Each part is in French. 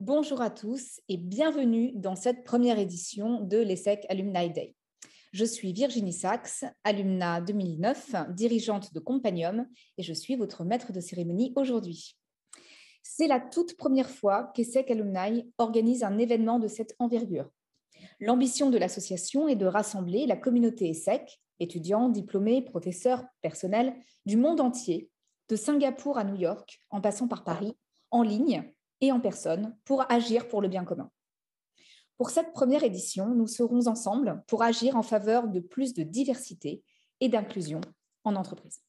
Bonjour à tous et bienvenue dans cette première édition de l'ESSEC Alumni Day. Je suis Virginie Sachs, alumna 2009, dirigeante de Companium et je suis votre maître de cérémonie aujourd'hui. C'est la toute première fois qu'ESSEC Alumni organise un événement de cette envergure. L'ambition de l'association est de rassembler la communauté ESSEC, étudiants, diplômés, professeurs, personnels du monde entier, de Singapour à New York, en passant par Paris, en ligne et en personne, pour agir pour le bien commun. Pour cette première édition, nous serons ensemble pour agir en faveur de plus de diversité et d'inclusion en entreprise.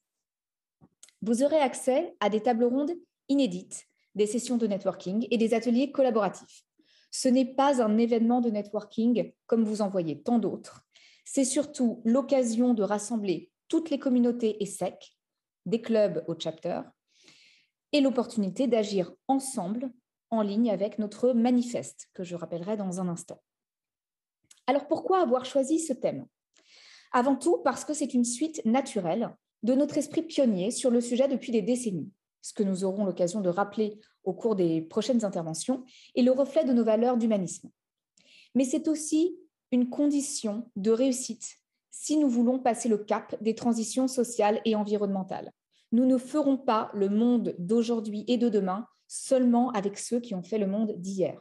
Vous aurez accès à des tables rondes inédites, des sessions de networking et des ateliers collaboratifs. Ce n'est pas un événement de networking comme vous en voyez tant d'autres. C'est surtout l'occasion de rassembler toutes les communautés ESSEC, des clubs au chapter, et l'opportunité d'agir ensemble en ligne avec notre manifeste, que je rappellerai dans un instant. Alors pourquoi avoir choisi ce thème? Avant tout parce que c'est une suite naturelle de notre esprit pionnier sur le sujet depuis des décennies, ce que nous aurons l'occasion de rappeler au cours des prochaines interventions, est le reflet de nos valeurs d'humanisme. Mais c'est aussi une condition de réussite si nous voulons passer le cap des transitions sociales et environnementales. Nous ne ferons pas le monde d'aujourd'hui et de demain seulement avec ceux qui ont fait le monde d'hier.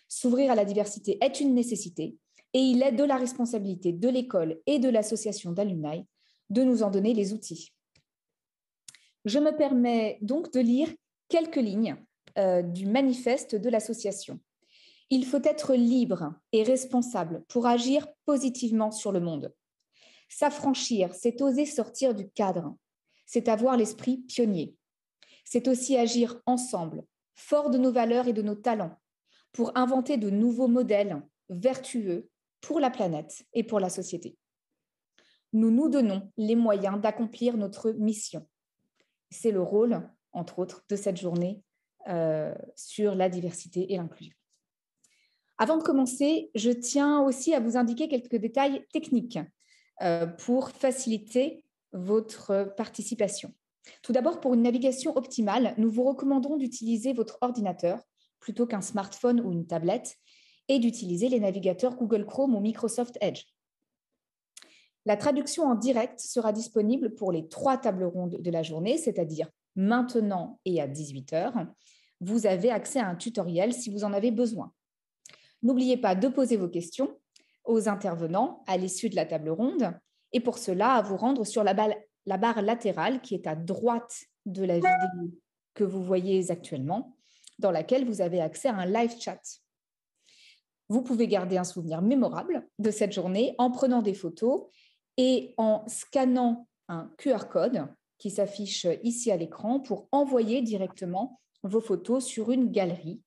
S'ouvrir à la diversité est une nécessité et il est de la responsabilité de l'école et de l'association d'alumni de nous en donner les outils. Je me permets donc de lire quelques lignes du manifeste de l'association. Il faut être libre et responsable pour agir positivement sur le monde. S'affranchir, c'est oser sortir du cadre, c'est avoir l'esprit pionnier. C'est aussi agir ensemble, fort de nos valeurs et de nos talents, pour inventer de nouveaux modèles vertueux pour la planète et pour la société. Nous nous donnons les moyens d'accomplir notre mission. C'est le rôle, entre autres, de cette journée sur la diversité et l'inclusion. Avant de commencer, je tiens aussi à vous indiquer quelques détails techniques pour faciliter votre participation. Tout d'abord, pour une navigation optimale, nous vous recommandons d'utiliser votre ordinateur plutôt qu'un smartphone ou une tablette et d'utiliser les navigateurs Google Chrome ou Microsoft Edge. La traduction en direct sera disponible pour les 3 tables rondes de la journée, c'est-à-dire maintenant et à 18h. Vous avez accès à un tutoriel si vous en avez besoin. N'oubliez pas de poser vos questions aux intervenants à l'issue de la table ronde et pour cela, à vous rendre sur la barre latérale qui est à droite de la vidéo que vous voyez actuellement, dans laquelle vous avez accès à un live chat. Vous pouvez garder un souvenir mémorable de cette journée en prenant des photos et en scannant un QR code qui s'affiche ici à l'écran pour envoyer directement vos photos sur une galerie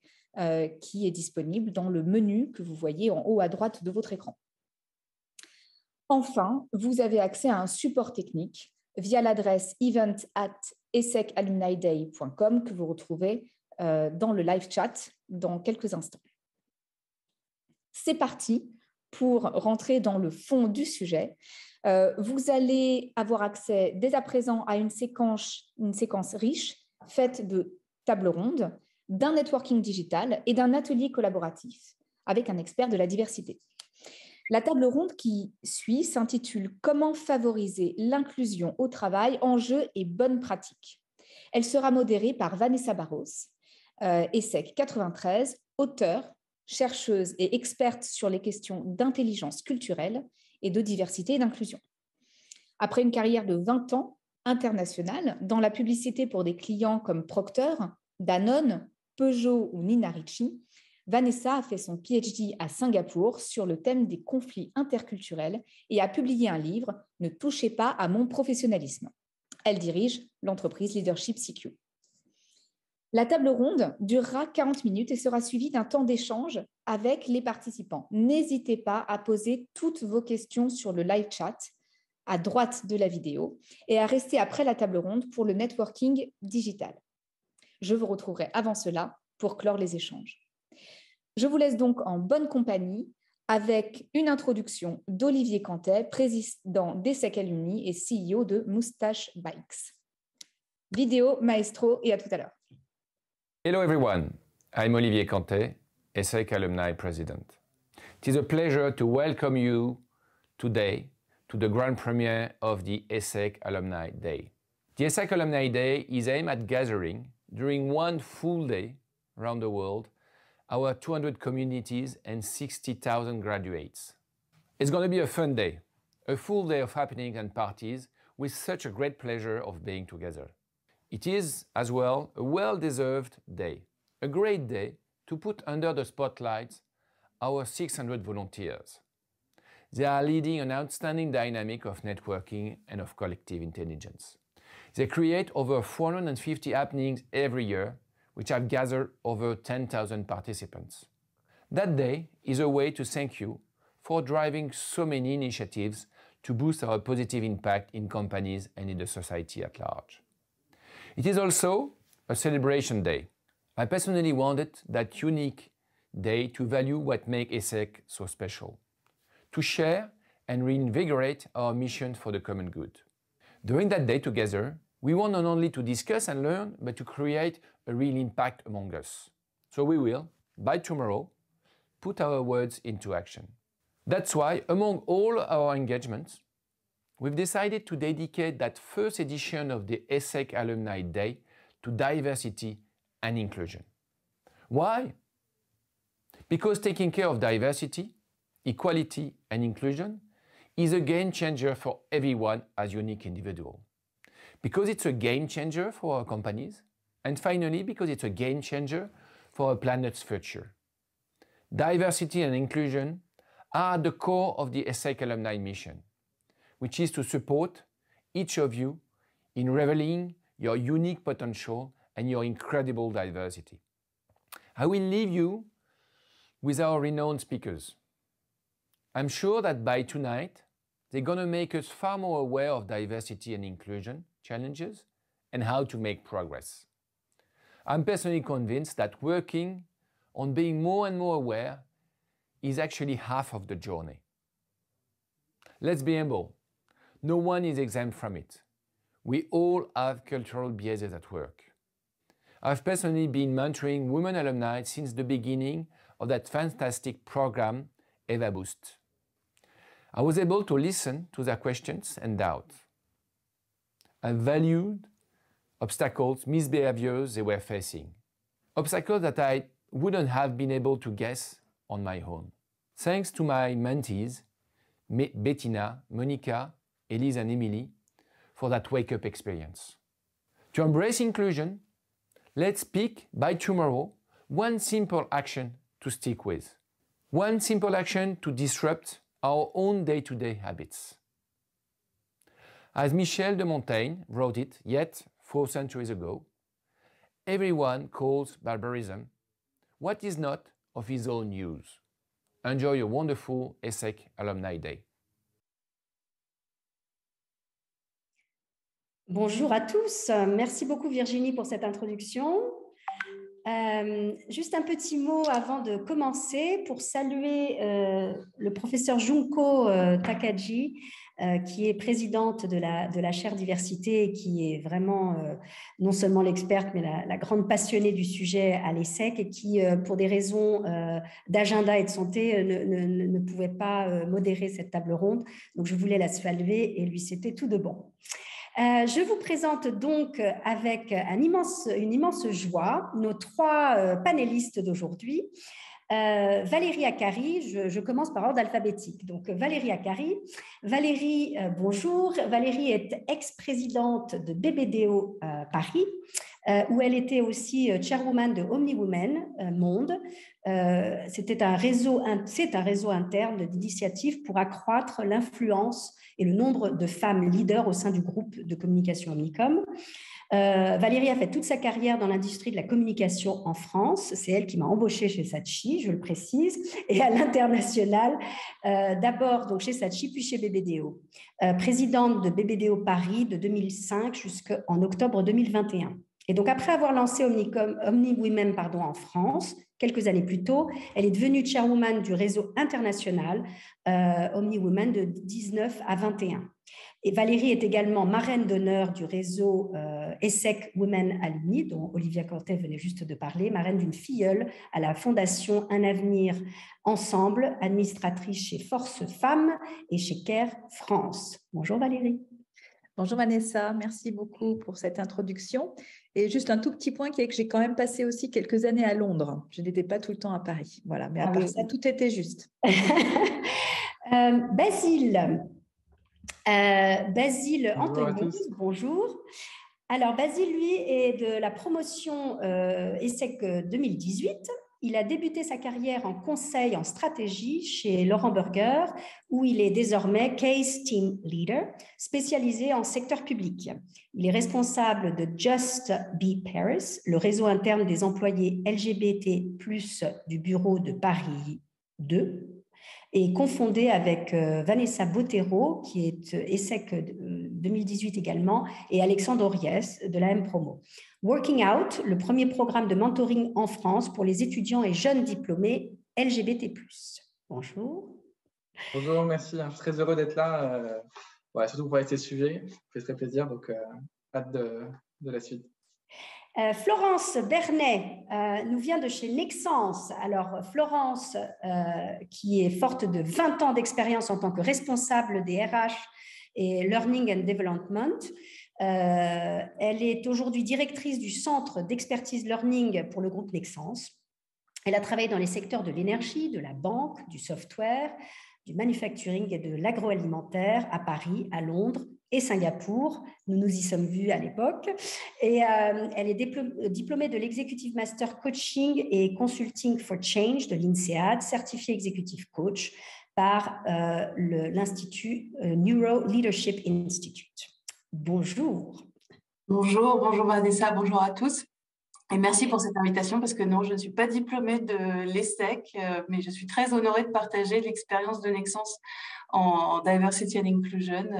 qui est disponible dans le menu que vous voyez en haut à droite de votre écran. Enfin, vous avez accès à un support technique via l'adresse event@essecalumniday.com que vous retrouvez dans le live chat dans quelques instants. C'est parti pour rentrer dans le fond du sujet. Vous allez avoir accès dès à présent à une séquence riche faite de tables rondes, d'un networking digital et d'un atelier collaboratif avec un expert de la diversité. La table ronde qui suit s'intitule « Comment favoriser l'inclusion au travail, enjeux et bonnes pratiques ». Elle sera modérée par Vanessa Barros, ESSEC 93, auteure, chercheuse et experte sur les questions d'intelligence culturelle et de diversité et d'inclusion. Après une carrière de 20 ans internationale dans la publicité pour des clients comme Procter, Danone, Peugeot ou Nina Ricci, Vanessa a fait son PhD à Singapour sur le thème des conflits interculturels et a publié un livre « Ne touchez pas à mon professionnalisme ». Elle dirige l'entreprise Leadership CQ. La table ronde durera 40 minutes et sera suivie d'un temps d'échange avec les participants. N'hésitez pas à poser toutes vos questions sur le live chat à droite de la vidéo et à rester après la table ronde pour le networking digital. Je vous retrouverai avant cela pour clore les échanges. Je vous laisse donc en bonne compagnie avec une introduction d'Olivier Cantet, président d'ESSEC Alumni et CEO de Moustache Bikes. Vidéo, maestro, et à tout à l'heure. Hello everyone. I'm Olivier Cantet, ESSEC Alumni President. It is a pleasure to welcome you today to the grand premiere of the ESSEC Alumni Day. The ESSEC Alumni Day is aimed at gathering, during one full day around the world, our 200 communities and 60,000 graduates. It's going to be a fun day, a full day of happenings and parties with such a great pleasure of being together. It is, as well, a well-deserved day, a great day to put under the spotlight our 600 volunteers. They are leading an outstanding dynamic of networking and of collective intelligence. They create over 450 happenings every year, which have gathered over 10,000 participants. That day is a way to thank you for driving so many initiatives to boost our positive impact in companies and in the society at large. It is also a celebration day. I personally wanted that unique day to value what makes ESSEC so special, to share and reinvigorate our mission for the common good. During that day together, we want not only to discuss and learn, but to create a real impact among us. So we will, by tomorrow, put our words into action. That's why, among all our engagements, we've decided to dedicate that first edition of the ESSEC Alumni Day to diversity and inclusion. Why? Because taking care of diversity, equality, and inclusion is a game changer for everyone as unique individual. Because it's a game changer for our companies, and finally, because it's a game changer for our planet's future. Diversity and inclusion are at the core of the ESSEC Alumni mission, which is to support each of you in revealing your unique potential and your incredible diversity. I will leave you with our renowned speakers. I'm sure that by tonight, they're going to make us far more aware of diversity and inclusion challenges and how to make progress. I'm personally convinced that working on being more and more aware is actually half of the journey. Let's be humble. No one is exempt from it. We all have cultural biases at work. I've personally been mentoring women alumni since the beginning of that fantastic program, Eva Boost. I was able to listen to their questions and doubts. I valued obstacles, misbehaviors they were facing. Obstacles that I wouldn't have been able to guess on my own. Thanks to my mentees, Bettina, Monica, Elise and Emily, for that wake-up experience. To embrace inclusion, let's pick by tomorrow one simple action to stick with. One simple action to disrupt our own day-to-day habits. As Michel de Montaigne wrote it yet 4 centuries ago, everyone calls barbarism what is not of his own use. Enjoy your wonderful ESSEC Alumni Day. Bonjour à tous. Merci beaucoup Virginie pour cette introduction. Juste un petit mot avant de commencer pour saluer le professeur Junko Takagi, qui est présidente de la chaire diversité et qui est vraiment non seulement l'experte, mais la grande passionnée du sujet à l'ESSEC et qui, pour des raisons d'agenda et de santé, ne pouvait pas modérer cette table ronde. Donc, je voulais la saluer et lui souhaiter tout de bon. Je vous présente donc avec une immense joie nos 3 panélistes d'aujourd'hui. Valérie Akari, je commence par ordre alphabétique. Donc Valérie Akari. Valérie, bonjour. Valérie est ex-présidente de BBDO Paris, où elle était aussi chairwoman de Omni Women Monde. C'est un réseau interne d'initiatives pour accroître l'influence et le nombre de femmes leaders au sein du groupe de communication Omnicom. Valérie a fait toute sa carrière dans l'industrie de la communication en France. C'est elle qui m'a embauchée chez Saatchi, je le précise, et à l'international, d'abord donc chez Saatchi, puis chez BBDO. Présidente de BBDO Paris de 2005 jusqu'en octobre 2021. Et donc, après avoir lancé Omni Women en France, quelques années plus tôt, elle est devenue chairwoman du réseau international Omni Women de 19 à 21. Et Valérie est également marraine d'honneur du réseau ESSEC Women Alumni, dont Olivia Cortet venait juste de parler, marraine d'une filleule à la Fondation Un Avenir Ensemble, administratrice chez Force Femmes et chez CARE France. Bonjour Valérie. Bonjour Vanessa, merci beaucoup pour cette introduction. Et juste un tout petit point qui est que j'ai quand même passé aussi quelques années à Londres. Je n'étais pas tout le temps à Paris. Voilà, mais à part ça, tout était juste. Basile Anthony, bonjour. Alors Basile, lui, est de la promotion ESSEC 2018. Il a débuté sa carrière en conseil en stratégie chez Laurent Burger, où il est désormais Case Team Leader, spécialisé en secteur public. Il est responsable de Just Be Paris, le réseau interne des employés LGBT+, du bureau de Paris 2, et confondé avec Vanessa Bottero, qui est ESSEC 2018 également, et Alexandre Oriès de la M-Promo. Working Out, le premier programme de mentoring en France pour les étudiants et jeunes diplômés LGBT+. Bonjour. Bonjour, merci. Je suis très heureux d'être là, surtout pour parler de ces sujets. Ça fait très plaisir, donc hâte de la suite. Florence Bernet nous vient de chez Nexence. Alors, Florence, qui est forte de 20 ans d'expérience en tant que responsable des RH et Learning and Development, elle est aujourd'hui directrice du centre d'expertise Learning pour le groupe Nexence. Elle a travaillé dans les secteurs de l'énergie, de la banque, du software, du manufacturing et de l'agroalimentaire à Paris, à Londres et Singapour. Nous nous y sommes vus à l'époque. Et elle est diplômée de l'Executive Master Coaching et Consulting for Change de l'INSEAD, certifiée executive coach par l'Institut Neuro Leadership Institute. Bonjour. Bonjour Vanessa, bonjour à tous. Et merci pour cette invitation parce que non, je ne suis pas diplômée de l'ESSEC, mais je suis très honorée de partager l'expérience de Nexence en Diversity and Inclusion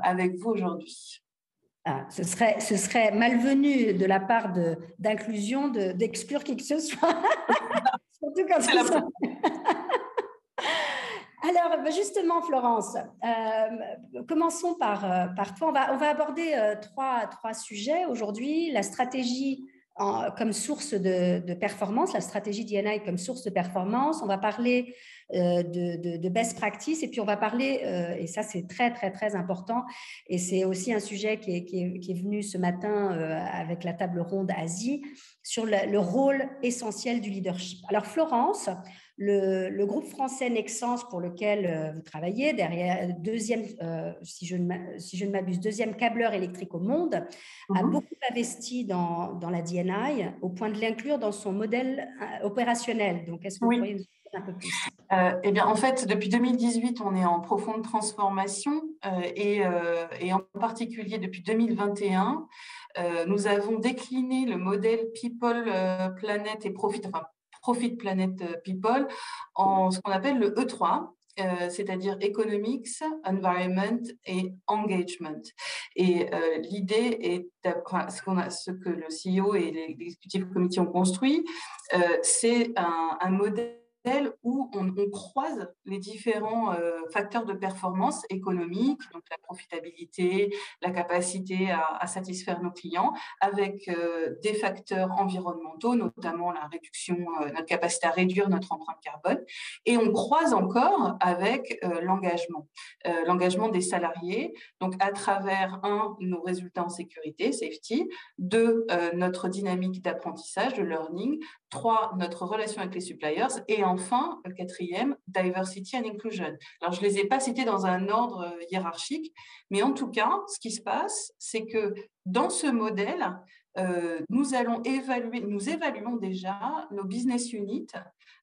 avec vous aujourd'hui. Ce serait malvenu de la part d'inclusion d'exclure qui que ce soit. Surtout quand c'est ça. Alors, justement, Florence, commençons par toi. On va aborder trois sujets aujourd'hui. La stratégie comme source de performance, la stratégie D&I comme source de performance. On va parler de best practice et puis on va parler, et ça c'est très, très, très important, et c'est aussi un sujet qui est venu ce matin avec la table ronde Asie, sur le rôle essentiel du leadership. Alors Florence, le groupe français Nexence pour lequel vous travaillez, derrière deuxième, si je ne m'abuse, deuxième câbleur électrique au monde, a beaucoup investi dans la D&I au point de l'inclure dans son modèle opérationnel. Donc, est-ce que vous pourriez nous dire un peu plus? Eh bien, en fait, depuis 2018, on est en profonde transformation et en particulier depuis 2021, nous avons décliné le modèle People, Planet et Profit, enfin Profit, Planet, People, en ce qu'on appelle le E3, c'est-à-dire Economics, Environment et Engagement. Et l'idée est, ce que le CEO et l'executive committee ont construit, c'est un modèle où on croise les différents facteurs de performance économique, donc la profitabilité, la capacité à satisfaire nos clients, avec des facteurs environnementaux, notamment la réduction, notre capacité à réduire notre empreinte carbone, et on croise encore avec l'engagement des salariés, donc à travers nos résultats en sécurité, safety, 2, notre dynamique d'apprentissage, de learning, 3, notre relation avec les suppliers, et enfin, le 4e, diversity and inclusion. Alors, je ne les ai pas cités dans un ordre hiérarchique, mais en tout cas, ce qui se passe, c'est que dans ce modèle, nous évaluons déjà nos business units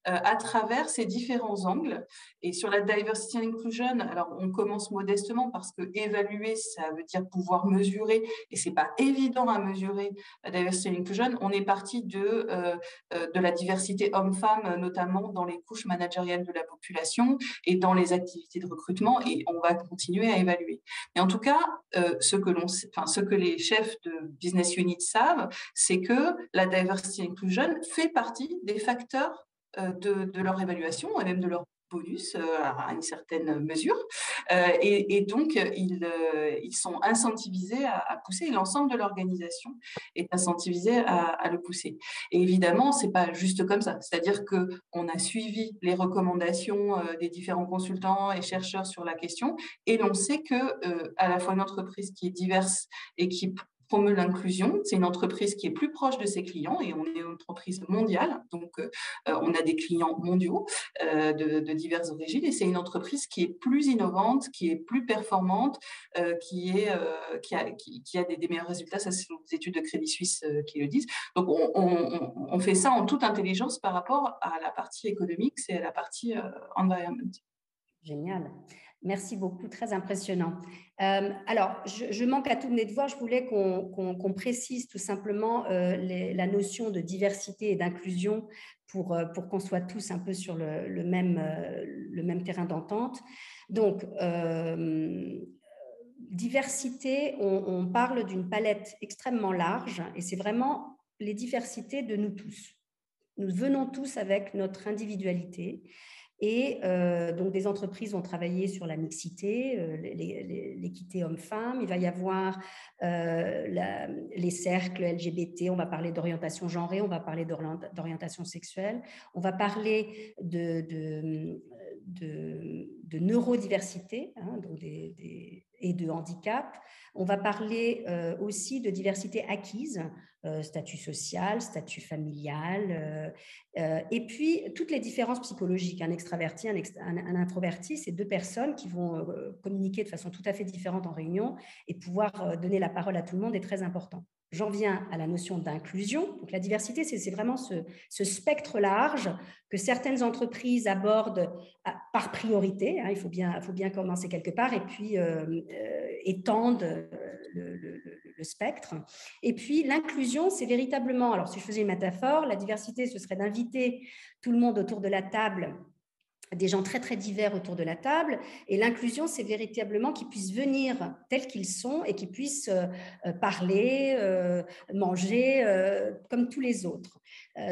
à travers ces différents angles. Et sur la diversity and inclusion, alors on commence modestement parce que évaluer, ça veut dire pouvoir mesurer, et c'est pas évident à mesurer la diversity and inclusion. On est parti de la diversité homme-femme, notamment dans les couches managériales de la population et dans les activités de recrutement, et on va continuer à évaluer. Et en tout cas, ce que les chefs de business unit savent, c'est que la diversity and inclusion fait partie des facteurs de leur évaluation et même de leur bonus à une certaine mesure. Et donc, ils sont incentivisés à pousser, et l'ensemble de l'organisation est incentivisé à le pousser. Et évidemment, ce n'est pas juste comme ça. C'est-à-dire qu'on a suivi les recommandations des différents consultants et chercheurs sur la question, et l'on sait qu'à la fois une entreprise qui est diverse et qui promeut l'inclusion, c'est une entreprise qui est plus proche de ses clients, et on est une entreprise mondiale, donc on a des clients mondiaux de diverses origines, et c'est une entreprise qui est plus innovante, qui est plus performante, qui a des meilleurs résultats. Ça, c'est les études de Crédit Suisse qui le disent. Donc on fait ça en toute intelligence par rapport à la partie économique, c'est à la partie environment. Génial. Merci beaucoup, très impressionnant. Alors, je manque à tout venir de voir. Je voulais qu'on précise tout simplement la notion de diversité et d'inclusion pour qu'on soit tous un peu sur le même terrain d'entente. Donc, diversité, on parle d'une palette extrêmement large, et c'est vraiment les diversités de nous tous. Nous venons tous avec notre individualité. Et donc, des entreprises vont travailler sur la mixité, l'équité homme-femme. Il va y avoir les cercles LGBT, on va parler d'orientation genrée, on va parler d'orientation sexuelle, on va parler de neurodiversité, hein, donc et de handicap. On va parler aussi de diversité acquise, statut social, statut familial, et puis toutes les différences psychologiques. Un extraverti, un introverti, c'est deux personnes qui vont communiquer de façon tout à fait différente en réunion, et pouvoir donner la parole à tout le monde est très important. J'en viens à la notion d'inclusion. Donc, la diversité, c'est vraiment ce spectre large que certaines entreprises abordent par priorité. Hein, il faut bien commencer quelque part, et puis étendent le spectre. Et puis, l'inclusion, c'est véritablement, alors si je faisais une métaphore, la diversité, ce serait d'inviter tout le monde autour de la table, des gens très, très divers autour de la table. Et l'inclusion, c'est véritablement qu'ils puissent venir tels qu'ils sont et qu'ils puissent parler, manger comme tous les autres.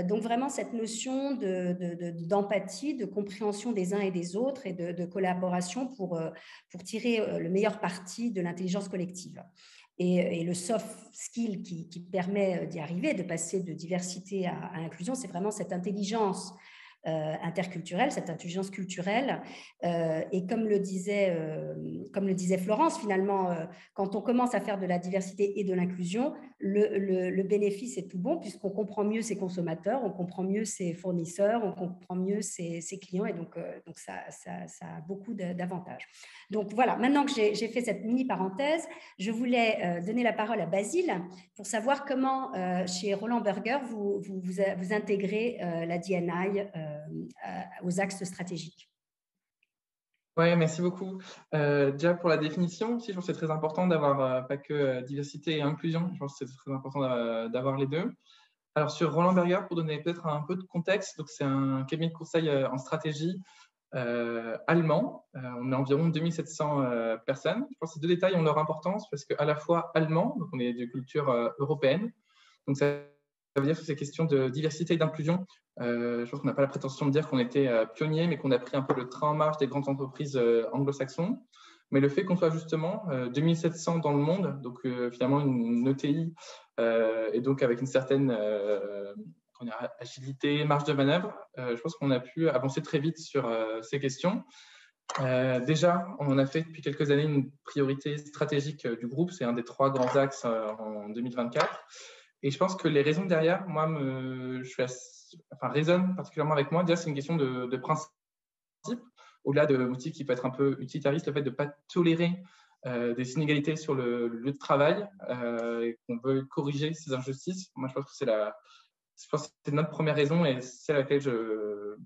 Donc, vraiment, cette notion d'empathie, de compréhension des uns et des autres, et de collaboration pour tirer le meilleur parti de l'intelligence collective. Et le soft skill qui permet d'y arriver, de passer de diversité à inclusion, c'est vraiment cette intelligence interculturelle, cette intelligence culturelle. Et comme le disait Florence, finalement, quand on commence à faire de la diversité et de l'inclusion, le bénéfice est tout bon, puisqu'on comprend mieux ses consommateurs, on comprend mieux ses fournisseurs, on comprend mieux ses clients, et donc ça a beaucoup d'avantages. Donc voilà, maintenant que j'ai fait cette mini parenthèse, je voulais donner la parole à Basile pour savoir comment, chez Roland Berger, vous intégrez la D&I aux axes stratégiques. Oui, merci beaucoup. Déjà pour la définition, aussi, je pense que c'est très important d'avoir pas que diversité et inclusion, je pense que c'est très important d'avoir les deux. Alors sur Roland Berger, pour donner peut-être un peu de contexte, donc c'est un cabinet de conseil en stratégie allemand. On est environ 2700 personnes. Je pense que ces deux détails ont leur importance parce qu'à la fois allemand, donc on est de culture européenne, donc ça veut dire que ces questions de diversité et d'inclusion, je pense qu'on n'a pas la prétention de dire qu'on était pionniers, mais qu'on a pris un peu le train en marche des grandes entreprises anglo-saxons. Mais le fait qu'on soit justement 2700 dans le monde, donc finalement une ETI, et donc avec une certaine agilité, marge de manœuvre, je pense qu'on a pu avancer très vite sur ces questions. Déjà, on a fait depuis quelques années une priorité stratégique du groupe. C'est un des 3 grands axes en 2024. Et je pense que les raisons derrière, moi, résonnent particulièrement avec moi. Déjà, c'est une question de principe. Au-delà de motifs qui peut être un peu utilitariste, le fait de ne pas tolérer des inégalités sur le lieu de travail, et qu'on veut corriger ces injustices. Moi, je pense que c'est notre première raison, et c'est à laquelle je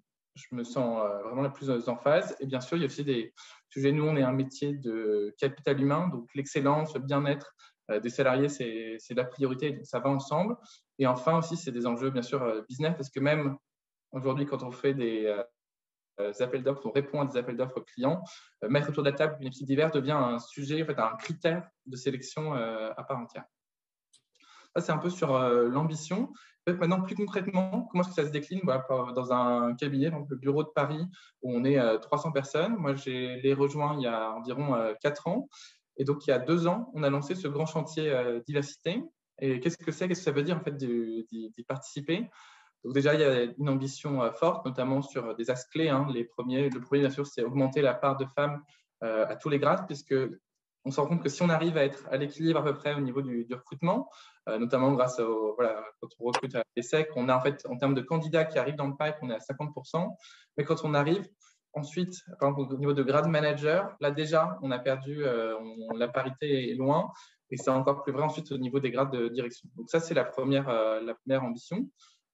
me sens vraiment la plus en phase. Et bien sûr, il y a aussi des sujets. Nous, on est un métier de capital humain, donc l'excellence, le bien-être des salariés, c'est la priorité, donc ça va ensemble. Et enfin aussi, c'est des enjeux, bien sûr, business, parce que même aujourd'hui, quand on fait des appels d'offres, on répond à des appels d'offres clients, mettre autour de la table une équipe diverse devient un sujet, en fait, un critère de sélection à part entière. Ça, c'est un peu sur l'ambition. Peut-être maintenant, plus concrètement, comment est-ce que ça se décline dans un cabinet, donc le bureau de Paris, où on est 300 personnes. Moi, je les rejoint il y a environ 4 ans. Et donc, il y a 2 ans, on a lancé ce grand chantier diversité. Et qu'est-ce que ça veut dire en fait d'y participer? Donc déjà, il y a une ambition forte, notamment sur des axes clés. Le premier, bien sûr, c'est augmenter la part de femmes à tous les grades, puisque on se rend compte que si on arrive à être à l'équilibre à peu près au niveau du recrutement, notamment grâce quand on recrute à l'ESSEC, on a en fait, en termes de candidats qui arrivent dans le pipe, on est à 50%. Mais quand on arrive ensuite, par exemple, au niveau de grade manager, là déjà, on a perdu, la parité est loin. Et c'est encore plus vrai ensuite au niveau des grades de direction. Donc ça, c'est la première ambition,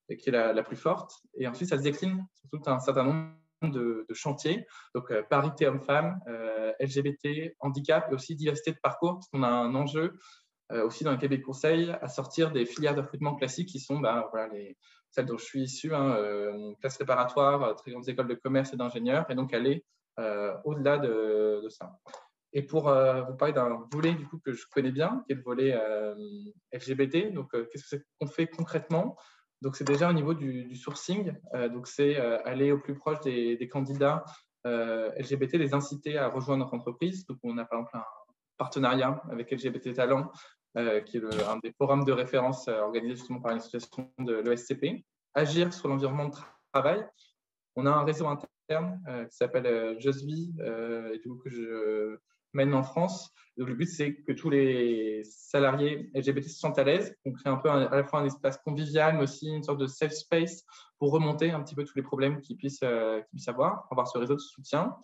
et qui est la plus forte. Et ensuite, ça se décline sur tout un certain nombre de chantiers. Donc, parité homme-femme, LGBT, handicap et aussi diversité de parcours, parce qu'on a un enjeu aussi dans le cabinet de conseil à sortir des filières de recrutement classiques qui sont celles dont je suis issu, classe préparatoire, très grandes écoles de commerce et d'ingénieurs, et donc aller au-delà de ça. Et pour vous parler d'un volet du coup, que je connais bien, qui est le volet LGBT, donc qu'est-ce qu'on fait concrètement? Donc, c'est déjà au niveau du sourcing, donc c'est aller au plus proche des candidats LGBT, les inciter à rejoindre notre entreprise. Donc, on a par exemple un partenariat avec LGBT Talent, qui est un des forums de référence organisés justement par une association de l'ESCP. Agir sur l'environnement de travail. On a un réseau interne qui s'appelle JustVie, et du coup que je mène en France. Donc, le but, c'est que tous les salariés LGBT se sentent à l'aise. On crée un peu à la fois un espace convivial, mais aussi une sorte de safe space pour remonter un petit peu tous les problèmes qu'ils puissent avoir ce réseau de soutien.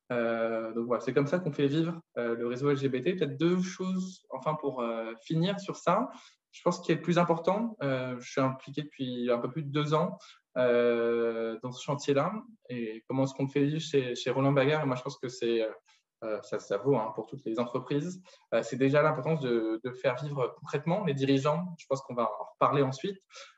Donc voilà, c'est comme ça qu'on fait vivre le réseau LGBT. Peut-être 2 choses, enfin, pour finir sur ça. Je pense qu'il est le plus important. Je suis impliqué depuis un peu plus de 2 ans dans ce chantier-là. Et comment est-ce qu'on le fait vivre chez Roland Berger? Et moi, je pense que ça vaut pour toutes les entreprises. C'est déjà l'importance de faire vivre concrètement les dirigeants. Je pense qu'on va en reparler ensuite,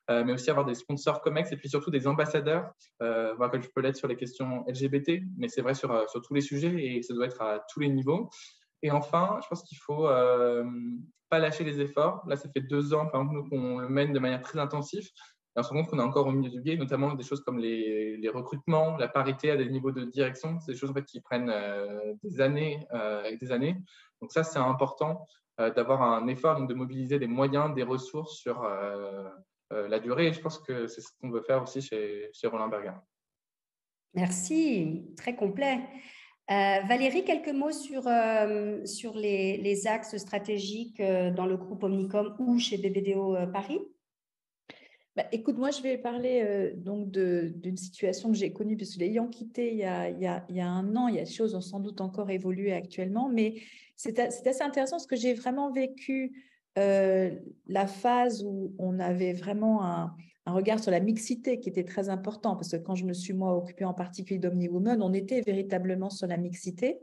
mais aussi avoir des sponsors COMEX et puis surtout des ambassadeurs, comme je peux l'être sur les questions LGBT, mais c'est vrai sur tous les sujets et ça doit être à tous les niveaux. Et enfin, je pense qu'il ne faut pas lâcher les efforts. Là, ça fait 2 ans, par exemple, qu'on le mène de manière très intensive. Et on se rend compte qu'on est encore au milieu du guet, notamment des choses comme les recrutements, la parité à des niveaux de direction. C'est des choses en fait, qui prennent des années et des années. Donc ça, c'est important d'avoir un effort, donc de mobiliser des moyens, des ressources sur la durée. Et je pense que c'est ce qu'on veut faire aussi chez Roland Berger. Merci, très complet. Valérie, quelques mots sur les axes stratégiques dans le groupe Omnicom ou chez BBDO Paris? Écoute, moi, je vais parler donc d'une situation que j'ai connue, parce que l'ayant quitté il y a 1 an, il y a des choses ont sans doute encore évolué actuellement, mais c'est assez intéressant parce que j'ai vraiment vécu la phase où on avait vraiment un regard sur la mixité qui était très important, parce que quand je me suis, moi, occupée en particulier d'OmniWoman, on était véritablement sur la mixité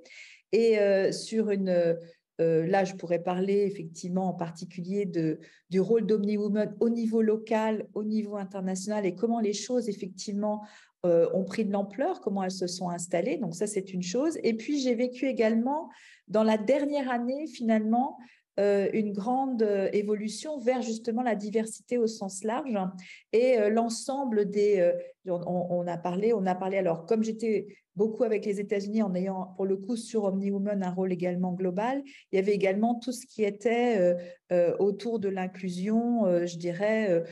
et sur une... là, je pourrais parler effectivement en particulier du rôle d'OmniWoman au niveau local, au niveau international et comment les choses effectivement ont pris de l'ampleur, comment elles se sont installées. Donc ça, c'est une chose. Et puis, j'ai vécu également dans la dernière année, finalement, une grande évolution vers justement la diversité au sens large et l'ensemble des... on a parlé, alors comme j'étais beaucoup avec les États-Unis en ayant pour le coup sur OmniWoman un rôle également global, il y avait également tout ce qui était autour de l'inclusion, je dirais,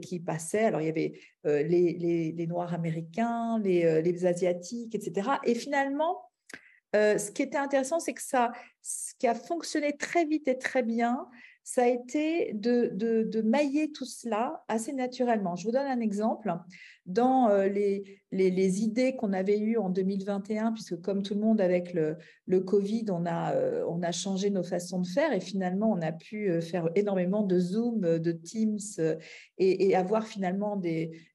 qui passait. Alors il y avait les Noirs américains, les Asiatiques, etc. Et finalement, ce qui était intéressant, c'est que ce qui a fonctionné très vite et très bien, ça a été de mailler tout cela assez naturellement. Je vous donne un exemple. Dans les idées qu'on avait eues en 2021, puisque comme tout le monde avec le Covid, on a changé nos façons de faire et finalement, on a pu faire énormément de Zoom, de Teams et avoir finalement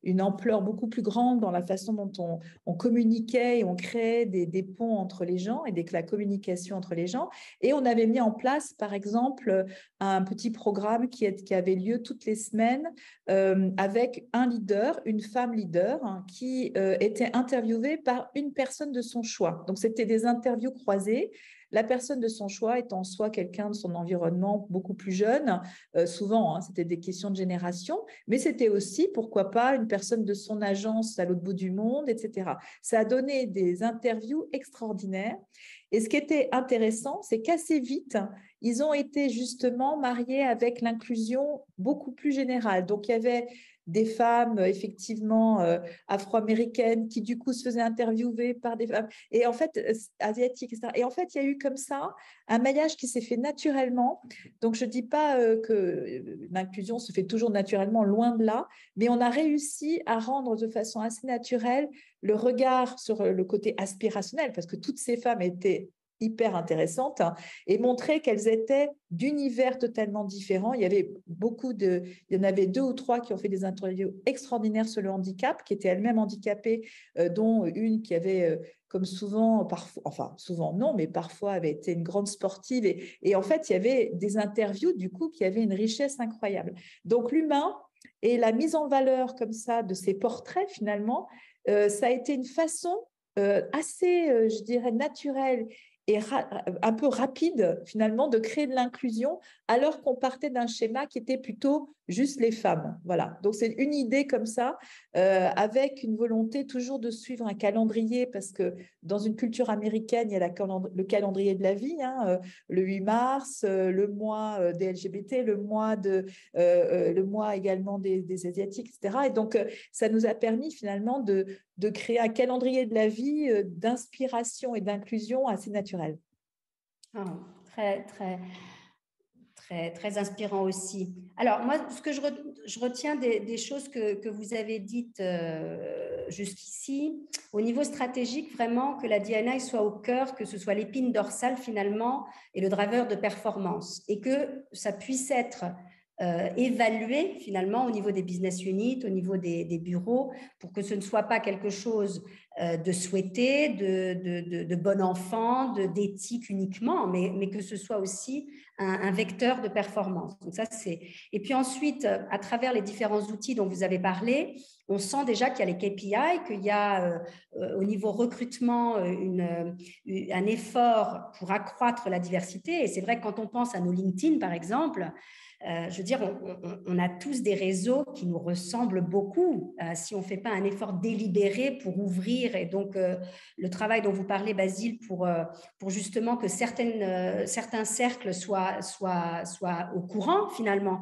une ampleur beaucoup plus grande dans la façon dont on communiquait et on créait des ponts entre les gens et la communication entre les gens. Et on avait mis en place, par exemple, un petit programme qui avait lieu toutes les semaines avec un leader, une femme leader, qui était interviewée par une personne de son choix. Donc, c'était des interviews croisées. la personne de son choix étant soit quelqu'un de son environnement beaucoup plus jeune, souvent, c'était des questions de génération, mais c'était aussi, pourquoi pas, une personne de son agence à l'autre bout du monde, etc. Ça a donné des interviews extraordinaires. Et ce qui était intéressant, c'est qu'assez vite, ils ont été justement mariés avec l'inclusion beaucoup plus générale. Donc, il y avait des femmes, effectivement, afro-américaines qui, du coup, se faisaient interviewer par des femmes, et en fait, asiatiques, etc. Et en fait, il y a eu comme ça un maillage qui s'est fait naturellement. Donc, je ne dis pas que l'inclusion se fait toujours naturellement, loin de là, mais on a réussi à rendre de façon assez naturelle le regard sur le côté aspirationnel, parce que toutes ces femmes étaient hyper intéressantes, et montrer qu'elles étaient d'univers totalement différents. Il y en avait 2 ou 3 qui ont fait des interviews extraordinaires sur le handicap, qui étaient elles-mêmes handicapées, dont une qui avait, comme souvent, parfois, enfin souvent non, mais parfois avait été une grande sportive. Et en fait, il y avait des interviews, du coup, qui avaient une richesse incroyable. Donc l'humain et la mise en valeur comme ça de ces portraits, finalement, ça a été une façon assez, je dirais, naturelle et un peu rapide, finalement, de créer de l'inclusion, alors qu'on partait d'un schéma qui était plutôt juste les femmes. Voilà. Donc, c'est une idée comme ça, avec une volonté toujours de suivre un calendrier, parce que dans une culture américaine, il y a le calendrier de la vie, le 8 mars, le mois des LGBT, le mois également des Asiatiques, etc. Et donc, ça nous a permis finalement de créer un calendrier de la vie d'inspiration et d'inclusion assez naturel. Très, très, très, très inspirant aussi. Alors, moi, ce que je retiens des choses que vous avez dites jusqu'ici, au niveau stratégique, vraiment, que la D&I soit au cœur, que ce soit l'épine dorsale finalement et le driver de performance, et que ça puisse être évalué finalement au niveau des business units, au niveau des bureaux, pour que ce ne soit pas quelque chose de souhaité, de bon enfant, d'éthique uniquement, mais que ce soit aussi un vecteur de performance. Donc ça, et puis ensuite, à travers les différents outils dont vous avez parlé, on sent déjà qu'il y a les KPI, qu'il y a au niveau recrutement un effort pour accroître la diversité. Et c'est vrai que quand on pense à nos LinkedIn, par exemple, je veux dire, on a tous des réseaux qui nous ressemblent beaucoup si on ne fait pas un effort délibéré pour ouvrir. Et donc, le travail dont vous parlez, Basile, pour justement que certains cercles soient au courant, finalement.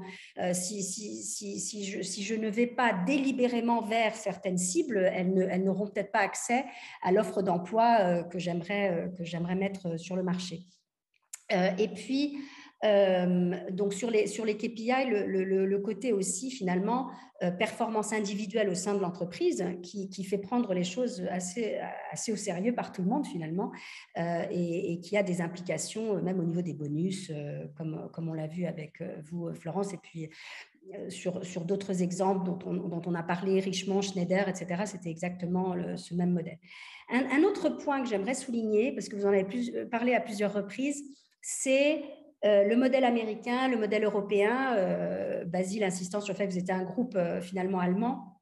Si je ne vais pas délibérément vers certaines cibles, elles n'auront peut-être pas accès à l'offre d'emploi que j'aimerais mettre sur le marché. Et puis, donc sur les KPI, le côté aussi finalement performance individuelle au sein de l'entreprise qui fait prendre les choses assez au sérieux par tout le monde finalement et qui a des implications même au niveau des bonus comme on l'a vu avec vous Florence, et puis sur d'autres exemples dont on a parlé, Richemont, Schneider, etc. C'était exactement ce même modèle. Un autre point que j'aimerais souligner, parce que vous en avez parlé à plusieurs reprises, c'est le modèle américain, le modèle européen, Basile insistant sur le fait que vous étiez un groupe finalement allemand.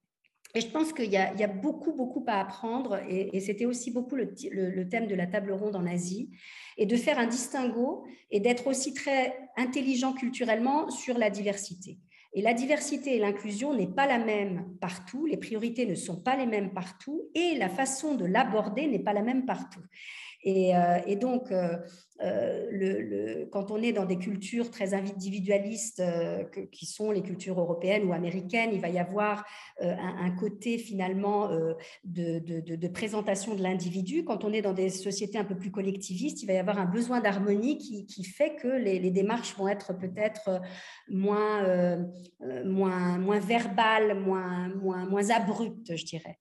Et je pense qu'il y a beaucoup à apprendre, et c'était aussi beaucoup le thème de la table ronde en Asie, et de faire un distinguo et d'être aussi très intelligent culturellement sur la diversité. Et la diversité et l'inclusion n'est pas la même partout, les priorités ne sont pas les mêmes partout, et la façon de l'aborder n'est pas la même partout. Et donc, quand on est dans des cultures très individualistes qui sont les cultures européennes ou américaines, il va y avoir un côté finalement de présentation de l'individu. Quand on est dans des sociétés un peu plus collectivistes, il va y avoir un besoin d'harmonie qui fait que les démarches vont être peut-être moins verbales, moins abruptes, je dirais.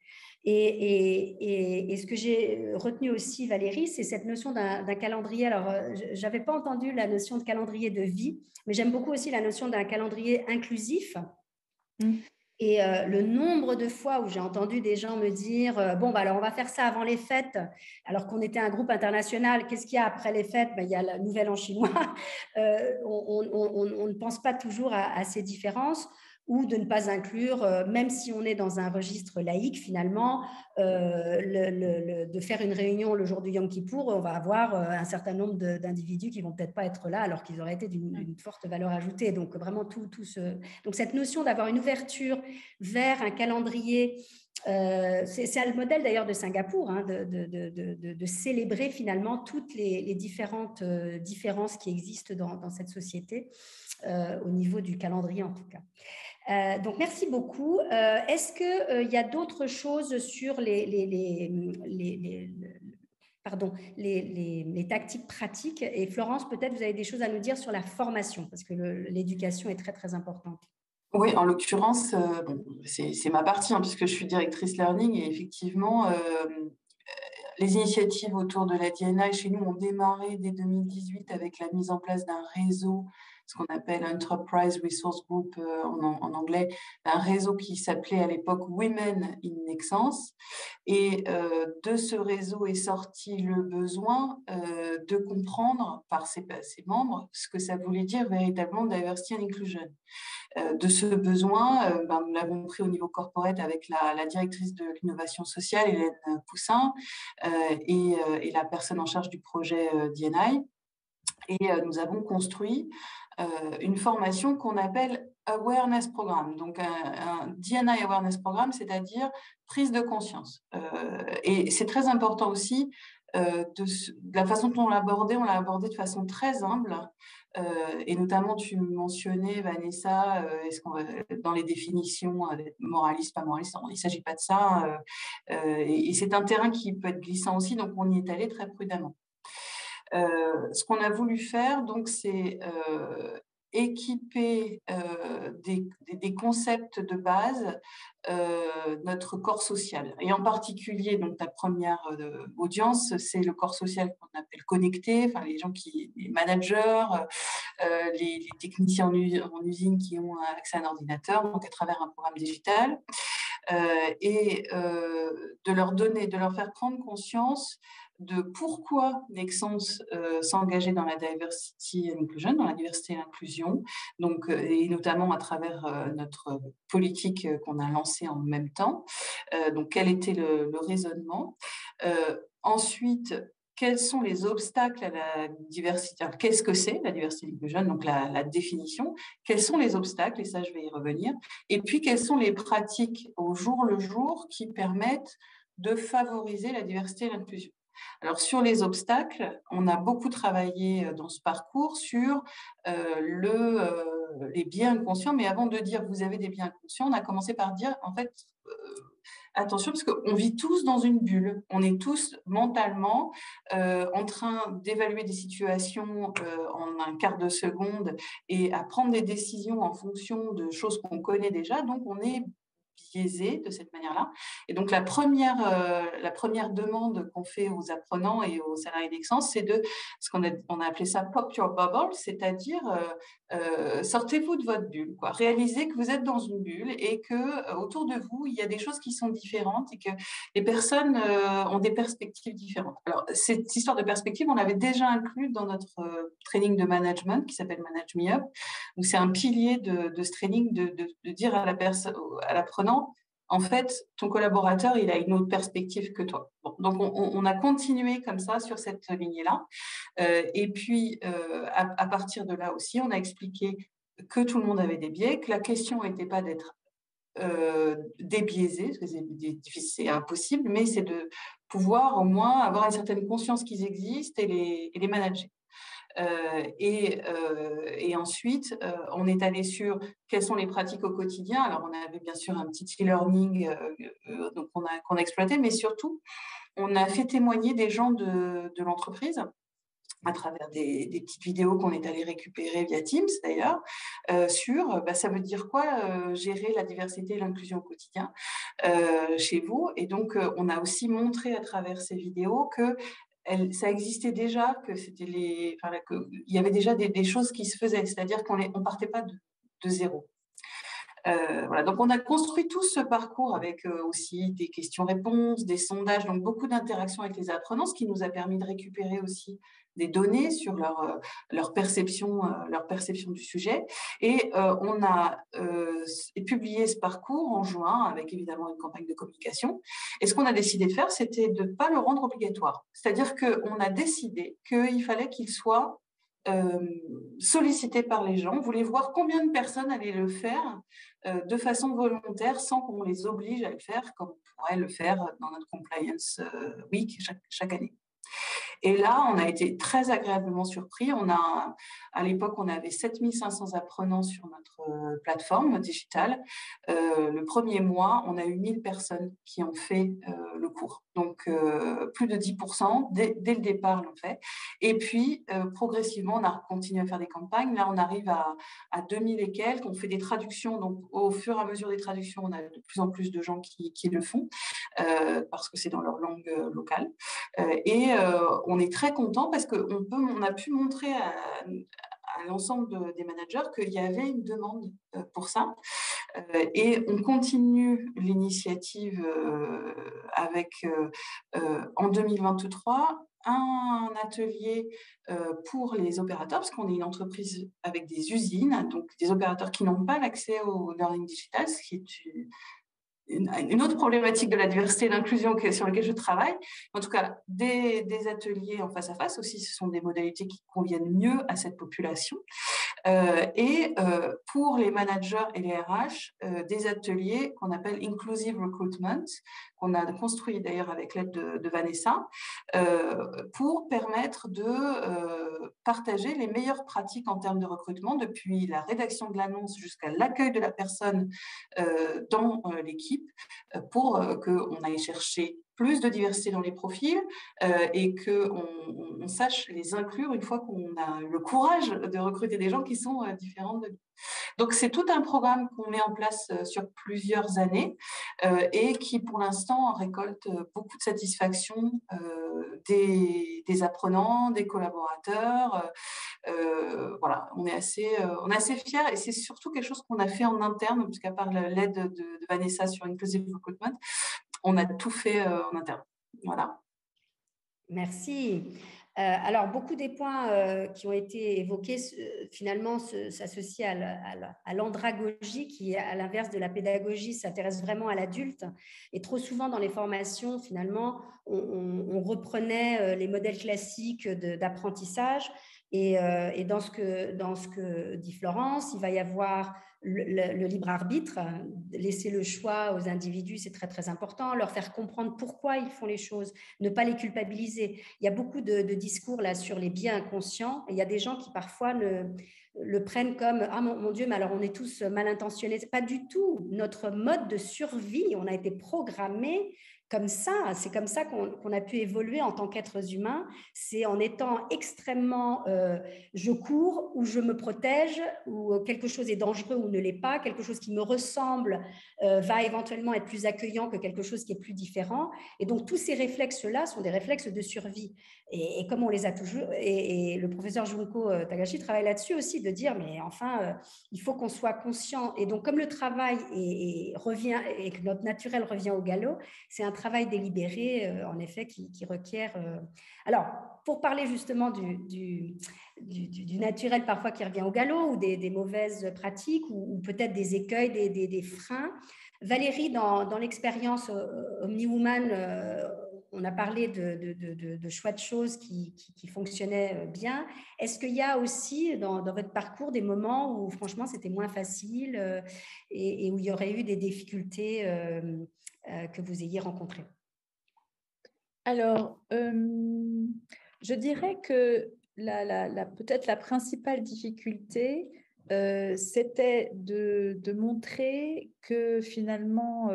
Et ce que j'ai retenu aussi, Valérie, c'est cette notion d'un calendrier. Alors, je n'avais pas entendu la notion de calendrier de vie, mais j'aime beaucoup aussi la notion d'un calendrier inclusif. Et le nombre de fois où j'ai entendu des gens me dire bon, bah, alors on va faire ça avant les fêtes, alors qu'on était un groupe international, qu'est-ce qu'il y a après les fêtes? Il y a la Nouvel An chinois. On ne pense pas toujours à ces différences. ou de ne pas inclure, même si on est dans un registre laïque, finalement, de faire une réunion le jour du Yom Kippour, on va avoir un certain nombre d'individus qui vont peut-être pas être là, alors qu'ils auraient été d'une forte valeur ajoutée. Donc, vraiment, donc cette notion d'avoir une ouverture vers un calendrier, c'est le modèle d'ailleurs de Singapour, hein, de célébrer finalement toutes les différentes différences qui existent dans cette société, au niveau du calendrier en tout cas. Donc, merci beaucoup. Est-ce qu'il y a d'autres choses sur les tactiques pratiques? Et Florence, peut-être vous avez des choses à nous dire sur la formation, parce que l'éducation est très, très importante. Oui, en l'occurrence, c'est ma partie, hein, puisque je suis directrice learning, et effectivement, les initiatives autour de la D&I chez nous ont démarré dès 2018 avec la mise en place d'un réseau, ce qu'on appelle Enterprise Resource Group en anglais, un réseau qui s'appelait à l'époque Women in Nexence. Et de ce réseau est sorti le besoin de comprendre par ses membres ce que ça voulait dire véritablement diversity and inclusion. De ce besoin, nous l'avons pris au niveau corporate avec la directrice de l'innovation sociale, Hélène Poussin, et la personne en charge du projet D&I. Et nous avons construit une formation qu'on appelle Awareness Programme, donc un D&I Awareness Programme, c'est-à-dire prise de conscience. Et c'est très important aussi, de la façon dont on l'a abordé de façon très humble, et notamment tu mentionnais, Vanessa, dans les définitions, moraliste, pas moraliste, il ne s'agit pas de ça, et c'est un terrain qui peut être glissant aussi, donc on y est allé très prudemment. Ce qu'on a voulu faire, donc, c'est équiper des concepts de base notre corps social. Et en particulier, donc, ta première audience, c'est le corps social qu'on appelle connecté, enfin, les gens les managers, les techniciens en usine qui ont accès à un ordinateur, donc à travers un programme digital, et de leur faire prendre conscience de pourquoi Nexence s'engageait dans la diversity and inclusion, dans la diversité et l'inclusion, donc, et notamment à travers notre politique qu'on a lancée en même temps. Donc, quel était le raisonnement? Ensuite, quels sont les obstacles à la diversité? Alors, qu'est-ce que c'est la diversité et l'inclusion? Donc, la définition. Quels sont les obstacles? Et ça, je vais y revenir. Et puis, quelles sont les pratiques au jour le jour qui permettent de favoriser la diversité et l'inclusion? Alors, sur les obstacles, on a beaucoup travaillé dans ce parcours sur les biais inconscients. Mais avant de dire vous avez des biais inconscients, on a commencé par dire, en fait, attention, parce qu'on vit tous dans une bulle. On est tous mentalement en train d'évaluer des situations en un quart de seconde et à prendre des décisions en fonction de choses qu'on connaît déjà. Donc, on est biaisé de cette manière-là. Et donc, la première demande qu'on fait aux apprenants et aux salariés Nexence, c'est de ce qu'on a appelé ça pop your bubble, c'est-à-dire sortez-vous de votre bulle, quoi. Réalisez que vous êtes dans une bulle et que autour de vous, il y a des choses qui sont différentes et que les personnes ont des perspectives différentes. Alors, cette histoire de perspective, on l'avait déjà inclue dans notre training de management qui s'appelle Manage Me Up. Donc, c'est un pilier de ce training de dire à l'apprenant, en fait, ton collaborateur, il a une autre perspective que toi. Bon, donc, on a continué comme ça sur cette lignée-là. Et puis, à partir de là aussi, on a expliqué que tout le monde avait des biais, que la question n'était pas d'être débiaisé, parce que c'est impossible, mais c'est de pouvoir au moins avoir une certaine conscience qu'ils existent et les manager. Et ensuite, on est allé sur quelles sont les pratiques au quotidien. Alors, on avait bien sûr un petit e-learning qu'on a exploité, mais surtout, on a fait témoigner des gens de l'entreprise à travers des petites vidéos qu'on est allé récupérer via Teams d'ailleurs, sur ça veut dire quoi gérer la diversité et l'inclusion au quotidien chez vous. Et donc, on a aussi montré à travers ces vidéos que ça existait déjà, qu'il y avait déjà des choses qui se faisaient, c'est-à-dire qu'on ne partait pas de zéro. Voilà. Donc, on a construit tout ce parcours avec aussi des questions-réponses, des sondages, donc beaucoup d'interactions avec les apprenants, ce qui nous a permis de récupérer aussi des données sur leur perception du sujet. Et on a publié ce parcours en juin avec évidemment une campagne de communication. Et ce qu'on a décidé de faire, c'était de ne pas le rendre obligatoire. C'est-à-dire qu'on a décidé qu'il fallait qu'il soit sollicité par les gens. On voulait voir combien de personnes allaient le faire de façon volontaire sans qu'on les oblige à le faire, comme on pourrait le faire dans notre Compliance Week chaque année. Et là, on a été très agréablement surpris. À l'époque, on avait 7500 apprenants sur notre plateforme digitale. Le premier mois, on a eu 1000 personnes qui ont fait le cours. Donc, plus de 10% dès le départ l'ont fait. Et puis, progressivement, on a continué à faire des campagnes. Là, on arrive à 2000 et quelques. On fait des traductions. Donc, au fur et à mesure des traductions, on a de plus en plus de gens qui le font parce que c'est dans leur langue locale. Et on est très content parce qu'on a pu montrer à l'ensemble des managers qu'il y avait une demande pour ça. Et on continue l'initiative avec, en 2023, un atelier pour les opérateurs, parce qu'on est une entreprise avec des usines, donc des opérateurs qui n'ont pas l'accès au learning digital, ce qui est une autre problématique de la diversité et de l'inclusion sur laquelle je travaille. En tout cas, des ateliers en face à face aussi, ce sont des modalités qui conviennent mieux à cette population. Et pour les managers et les RH, des ateliers qu'on appelle Inclusive Recruitment, qu'on a construit d'ailleurs avec l'aide de Vanessa, pour permettre de partager les meilleures pratiques en termes de recrutement, depuis la rédaction de l'annonce jusqu'à l'accueil de la personne dans l'équipe, pour qu'on aille chercher plus de diversité dans les profils et qu'on sache les inclure une fois qu'on a le courage de recruter des gens qui sont différents de nous. Donc, c'est tout un programme qu'on met en place sur plusieurs années et qui, pour l'instant, récolte beaucoup de satisfaction des apprenants, des collaborateurs. Voilà, on est assez fiers et c'est surtout quelque chose qu'on a fait en interne, puisqu'à part l'aide de Vanessa sur Inclusive Recruitment, on a tout fait en interne. Voilà. Merci. Alors, beaucoup des points qui ont été évoqués, finalement, s'associent à l'andragogie, qui, à l'inverse de la pédagogie, s'intéresse vraiment à l'adulte. Et trop souvent, dans les formations, finalement, on reprenait les modèles classiques d'apprentissage. Et dans ce que dit Florence, il va y avoir le libre arbitre, laisser le choix aux individus, c'est très très important, leur faire comprendre pourquoi ils font les choses, ne pas les culpabiliser. Il y a beaucoup de discours là sur les biais inconscients, et il y a des gens qui parfois le prennent comme « Ah mon Dieu, mais alors on est tous mal intentionnés ». Pas du tout. Notre mode de survie, on a été programmés comme ça, c'est comme ça qu'on a pu évoluer en tant qu'êtres humains, c'est en étant extrêmement je cours ou je me protège, ou quelque chose est dangereux ou ne l'est pas, quelque chose qui me ressemble va éventuellement être plus accueillant que quelque chose qui est plus différent. Et donc tous ces réflexes-là sont des réflexes de survie. Et comme on les a toujours, et le professeur Junko Takahashi travaille là-dessus aussi, de dire mais enfin il faut qu'on soit conscient. Et donc comme le travail revient et que notre naturel revient au galop, c'est un travail délibéré, en effet, qui requiert… Alors, pour parler justement du naturel parfois qui revient au galop, ou des mauvaises pratiques, ou peut-être des écueils, des freins, Valérie, dans l'expérience OmniWoman, on a parlé de choix de choses qui fonctionnaient bien. Est-ce qu'il y a aussi dans votre parcours des moments où franchement c'était moins facile et où il y aurait eu des difficultés que vous ayez rencontrées? Alors, je dirais que peut-être la principale difficulté, c'était de montrer que finalement,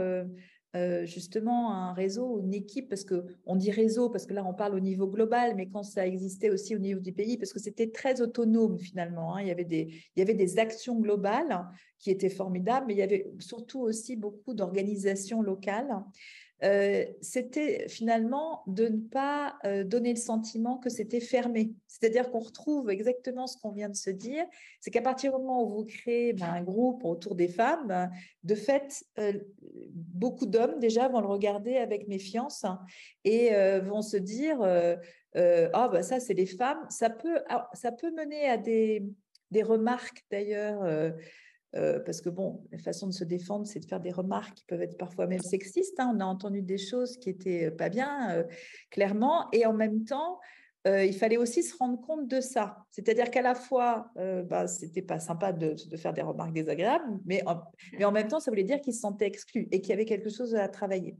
justement, un réseau, une équipe, parce qu'on dit réseau, parce que là, on parle au niveau global, mais quand ça existait aussi au niveau du pays, parce que c'était très autonome finalement, hein. Il y avait des actions globales qui étaient formidables, mais il y avait surtout aussi beaucoup d'organisations locales. c'était finalement de ne pas donner le sentiment que c'était fermé. C'est-à-dire qu'on retrouve exactement ce qu'on vient de se dire, c'est qu'à partir du moment où vous créez un groupe autour des femmes, de fait, beaucoup d'hommes déjà vont le regarder avec méfiance et vont se dire ah bah ça c'est les femmes. Ça peut mener à des remarques d'ailleurs. Parce que bon, la façon de se défendre, c'est de faire des remarques qui peuvent être parfois même sexistes. On a entendu des choses qui étaient pas bien, clairement, et en même temps, il fallait aussi se rendre compte de ça. C'est-à-dire qu'à la fois, c'était pas sympa de faire des remarques désagréables, mais en même temps, ça voulait dire qu'ils se sentaient exclus et qu'il y avait quelque chose à travailler.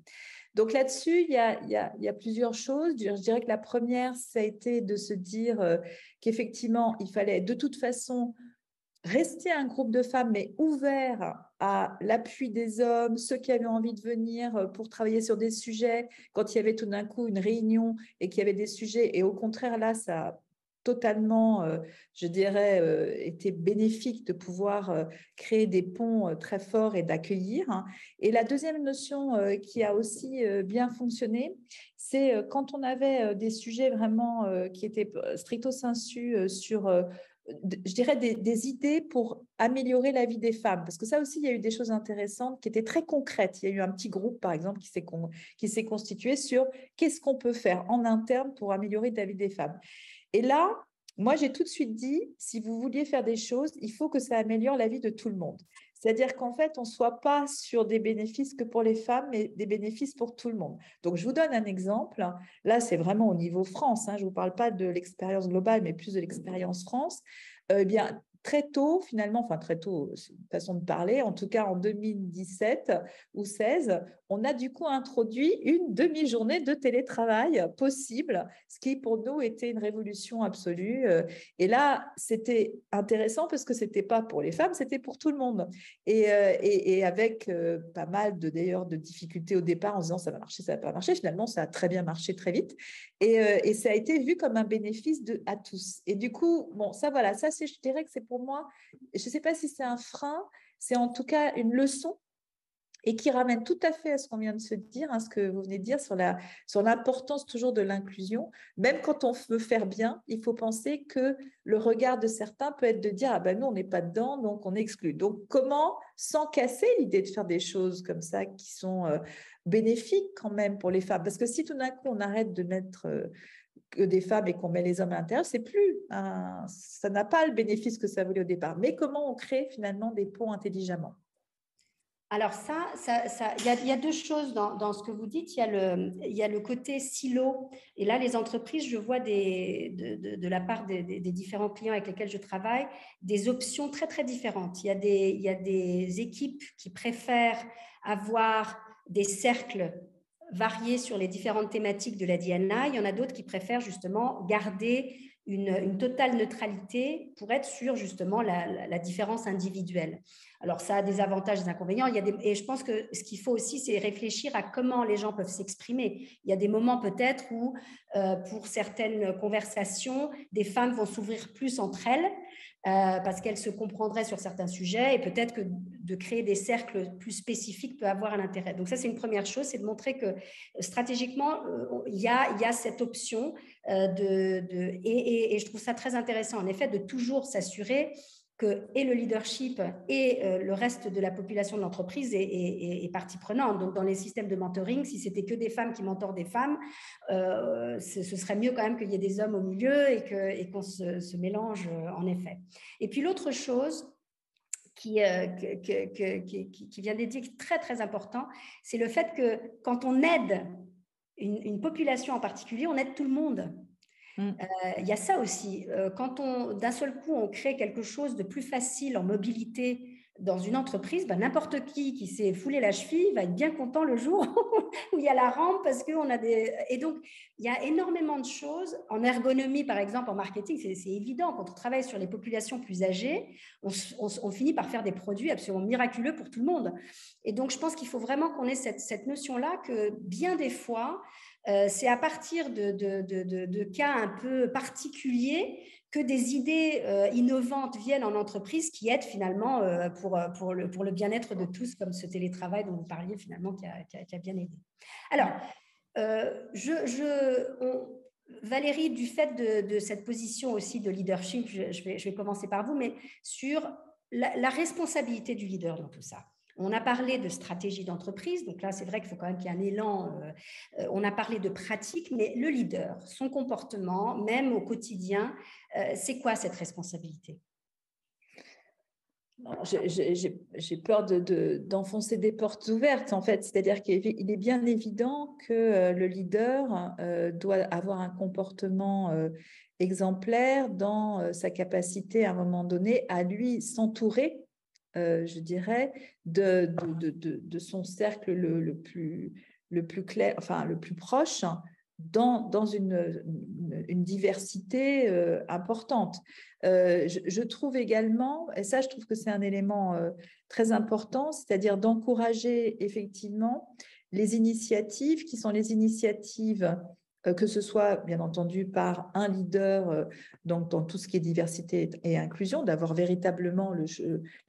Donc là-dessus, il y a plusieurs choses. Je dirais que la première, ça a été de se dire qu'effectivement, il fallait de toute façon rester un groupe de femmes, mais ouvert à l'appui des hommes, ceux qui avaient envie de venir pour travailler sur des sujets, quand il y avait tout d'un coup une réunion et qu'il y avait des sujets. Et au contraire, là, ça a totalement, je dirais, été bénéfique de pouvoir créer des ponts très forts et d'accueillir. Et la deuxième notion qui a aussi bien fonctionné, c'est quand on avait des sujets vraiment qui étaient stricto sensu sur je dirais, des idées pour améliorer la vie des femmes. Parce que ça aussi, il y a eu des choses intéressantes qui étaient très concrètes. Il y a eu un petit groupe, par exemple, qui s'est constitué sur qu'est-ce qu'on peut faire en interne pour améliorer la vie des femmes. Et là, moi, j'ai tout de suite dit, si vous vouliez faire des choses, il faut que ça améliore la vie de tout le monde. C'est-à-dire qu'en fait, on ne soit pas sur des bénéfices que pour les femmes, mais des bénéfices pour tout le monde. Donc, je vous donne un exemple. Là, c'est vraiment au niveau France. Je ne vous parle pas de l'expérience globale, mais plus de l'expérience France. Bien, très tôt, finalement, enfin très tôt, c'est une façon de parler, en tout cas en 2017 ou 16, on a du coup introduit une demi-journée de télétravail possible, ce qui pour nous était une révolution absolue. Et là, c'était intéressant parce que ce n'était pas pour les femmes, c'était pour tout le monde. Et avec pas mal d'ailleurs de difficultés au départ en se disant ça va marcher, ça va pas marcher. Finalement, ça a très bien marché très vite. Et ça a été vu comme un bénéfice à tous. Et du coup, bon, ça voilà, ça je dirais que c'est pour moi, je ne sais pas si c'est un frein, c'est en tout cas une leçon et qui ramène tout à fait à ce qu'on vient de se dire, ce que vous venez de dire sur l'importance toujours de l'inclusion. Même quand on veut faire bien, il faut penser que le regard de certains peut être de dire « Ah ben nous, on n'est pas dedans, donc on est exclu ». Donc, comment, sans casser l'idée de faire des choses comme ça qui sont bénéfiques quand même pour les femmes? Parce que si tout d'un coup, on arrête de mettre que des femmes et qu'on met les hommes à l'intérieur, c'est plus ça n'a pas le bénéfice que ça voulait au départ. Mais comment on crée finalement des ponts intelligemment? Alors il y a deux choses dans ce que vous dites. Il y a le côté silo. Et là, les entreprises, je vois de la part des différents clients avec lesquels je travaille, des options très, très différentes. Il y a des équipes qui préfèrent avoir des cercles variés sur les différentes thématiques de la D&I. Il y en a d'autres qui préfèrent justement garder une totale neutralité pour être sur justement la différence individuelle. Alors, ça a des avantages et des inconvénients. Et je pense que ce qu'il faut aussi, c'est réfléchir à comment les gens peuvent s'exprimer. Il y a des moments peut-être où, pour certaines conversations, des femmes vont s'ouvrir plus entre elles parce qu'elles se comprendraient sur certains sujets et peut-être que de créer des cercles plus spécifiques peut avoir un intérêt. Donc ça, c'est une première chose, c'est de montrer que stratégiquement, il y a cette option et je trouve ça très intéressant, en effet, de toujours s'assurer que et le leadership et le reste de la population de l'entreprise est partie prenante. Donc, dans les systèmes de mentoring, si c'était que des femmes qui mentorent des femmes, ce serait mieux quand même qu'il y ait des hommes au milieu et qu'on se mélange en effet. Et puis, l'autre chose qui vient d'être dit, très, très important, c'est le fait que quand on aide une population en particulier, on aide tout le monde. Il y a ça aussi. Quand d'un seul coup, on crée quelque chose de plus facile en mobilité dans une entreprise, n'importe qui s'est foulé la cheville va être bien content le jour où il y a la rampe parce qu'on a des... Et donc, il y a énormément de choses. En ergonomie, par exemple, en marketing, c'est évident. Quand on travaille sur les populations plus âgées, on finit par faire des produits absolument miraculeux pour tout le monde. Et donc, je pense qu'il faut vraiment qu'on ait cette notion-là que bien des fois, c'est à partir de cas un peu particuliers que des idées innovantes viennent en entreprise qui aident finalement pour le bien-être de tous, comme ce télétravail dont vous parliez finalement qui a bien aidé. Alors, Valérie, du fait de cette position aussi de leadership, je vais commencer par vous, mais sur la responsabilité du leader dans tout ça. On a parlé de stratégie d'entreprise, donc là c'est vrai qu'il faut quand même qu'il y ait un élan, on a parlé de pratique, mais le leader, son comportement, même au quotidien, c'est quoi cette responsabilité ? J'ai peur d'enfoncer des portes ouvertes, en fait. C'est-à-dire qu'il est bien évident que le leader doit avoir un comportement exemplaire dans sa capacité, à un moment donné, à lui s'entourer, je dirais, de son cercle le plus clair, enfin, le plus proche, dans une diversité importante. Je trouve également, et ça je trouve que c'est un élément très important, c'est-à-dire d'encourager effectivement les initiatives qui sont les initiatives que ce soit bien entendu par un leader donc dans tout ce qui est diversité et inclusion, d'avoir véritablement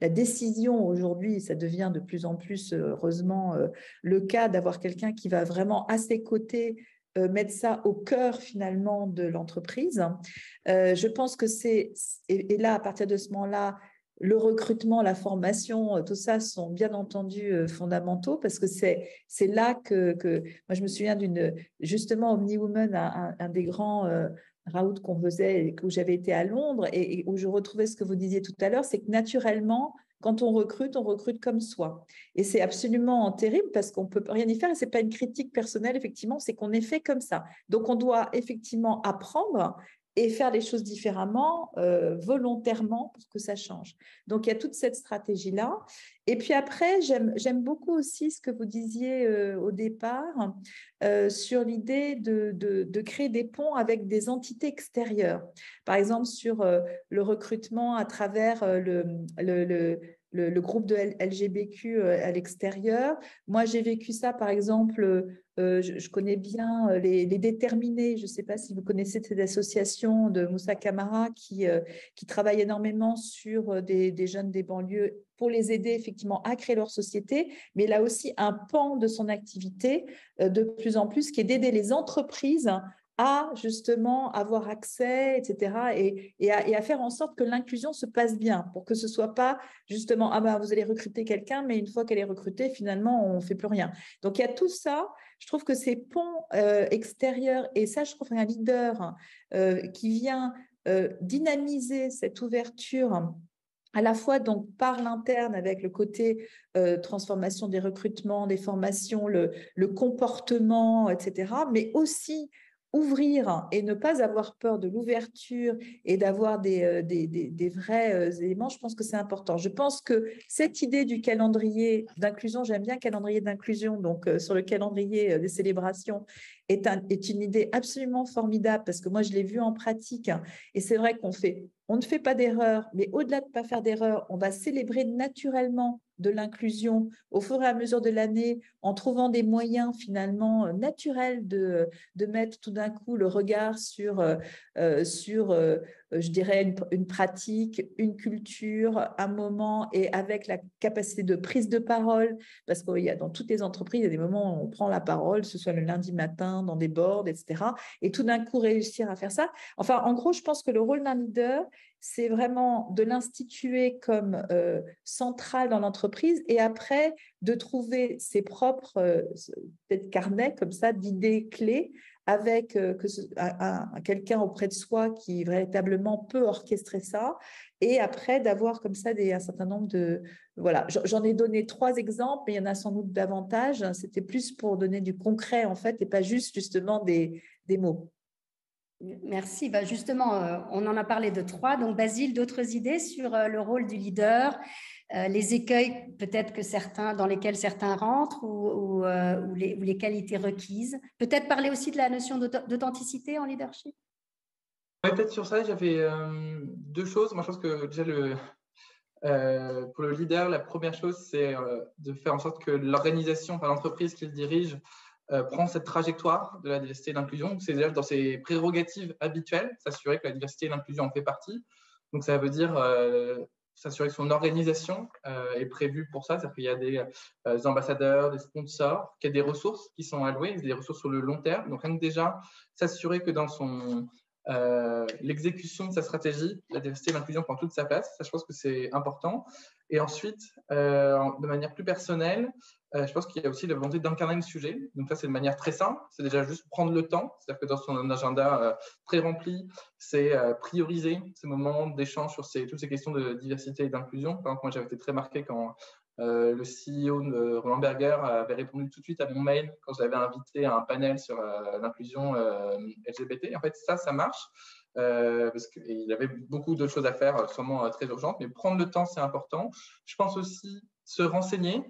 la décision aujourd'hui, ça devient de plus en plus heureusement le cas, d'avoir quelqu'un qui va vraiment à ses côtés mettre ça au cœur finalement de l'entreprise. Je pense que et là, à partir de ce moment-là, le recrutement, la formation, tout ça sont bien entendu fondamentaux parce que c'est là que moi je me souviens justement OmniWoman, un des grands routes qu'on faisait, où j'avais été à Londres et où je retrouvais ce que vous disiez tout à l'heure, c'est que naturellement, quand on recrute comme soi. Et c'est absolument terrible parce qu'on ne peut rien y faire et ce n'est pas une critique personnelle, effectivement, c'est qu'on est fait comme ça. Donc, on doit effectivement apprendre et faire les choses différemment, volontairement, pour que ça change. Donc, il y a toute cette stratégie-là. Et puis après, j'aime beaucoup aussi ce que vous disiez au départ sur l'idée de créer des ponts avec des entités extérieures. Par exemple, sur le recrutement à travers le groupe de LGBTQ à l'extérieur. Moi, j'ai vécu ça, par exemple, je connais bien les Déterminés. Je ne sais pas si vous connaissez cette association de Moussa Camara qui travaille énormément sur des jeunes des banlieues pour les aider effectivement à créer leur société. Mais il a aussi un pan de son activité de plus en plus qui est d'aider les entreprises à justement avoir accès, etc. Et à faire en sorte que l'inclusion se passe bien, pour que ce ne soit pas justement, vous allez recruter quelqu'un, mais une fois qu'elle est recrutée, finalement, on ne fait plus rien. Donc, il y a tout ça. Je trouve que ces ponts extérieurs, et ça, je trouve qu'un leader qui vient dynamiser cette ouverture à la fois donc par l'interne avec le côté transformation des recrutements, des formations, le comportement, etc., mais aussi ouvrir et ne pas avoir peur de l'ouverture et d'avoir des vrais éléments, je pense que c'est important. Je pense que cette idée du calendrier d'inclusion, j'aime bien calendrier d'inclusion, donc sur le calendrier des célébrations, est une idée absolument formidable parce que moi, je l'ai vu en pratique et c'est vrai on ne fait pas d'erreur, mais au-delà de ne pas faire d'erreur, on va célébrer naturellement de l'inclusion au fur et à mesure de l'année en trouvant des moyens finalement naturels de mettre tout d'un coup le regard sur je dirais, une pratique, une culture, un moment et avec la capacité de prise de parole, parce qu'il y a dans toutes les entreprises, il y a des moments où on prend la parole, que ce soit le lundi matin, dans des boards, etc. Et tout d'un coup, réussir à faire ça. Enfin, en gros, je pense que le rôle d'un leader, c'est vraiment de l'instituer comme central dans l'entreprise et après de trouver ses propres peut-être carnets comme ça d'idées clés avec quelqu'un auprès de soi qui véritablement peut orchestrer ça et après d'avoir comme ça un certain nombre de... Voilà, j'en ai donné 3 exemples, mais il y en a sans doute davantage. C'était plus pour donner du concret en fait et pas juste justement des mots. Merci. Justement, on en a parlé de 3. Donc, Basile, d'autres idées sur le rôle du leader, les écueils peut-être dans lesquels certains rentrent ou les qualités requises. Peut-être parler aussi de la notion d'authenticité en leadership. Oui, peut-être sur ça, j'avais 2 choses. Moi, je pense que déjà, pour le leader, la première chose, c'est de faire en sorte que l'organisation, l'entreprise qu'il dirige, prend cette trajectoire de la diversité et de l'inclusion. C'est déjà dans ses prérogatives habituelles, s'assurer que la diversité et l'inclusion en fait partie. Donc, ça veut dire s'assurer que son organisation est prévue pour ça. C'est-à-dire qu'il y a des ambassadeurs, des sponsors, qu'il y a des ressources qui sont allouées, des ressources sur le long terme. Donc, rien que déjà, s'assurer que dans l'exécution de sa stratégie, la diversité et l'inclusion prend toute sa place. Ça, je pense que c'est important. Et ensuite, de manière plus personnelle, je pense qu'il y a aussi la volonté d'incarner le sujet. Donc ça, c'est de manière très simple. C'est déjà juste prendre le temps. C'est-à-dire que dans son agenda très rempli, c'est prioriser ces moments d'échange sur toutes ces questions de diversité et d'inclusion. Par exemple, moi, j'avais été très marqué quand le CEO de Roland Berger avait répondu tout de suite à mon mail quand je l'avais invité à un panel sur l'inclusion LGBT. En fait, ça marche. Parce qu'il avait beaucoup de choses à faire, sûrement très urgentes, mais prendre le temps, c'est important. Je pense aussi se renseigner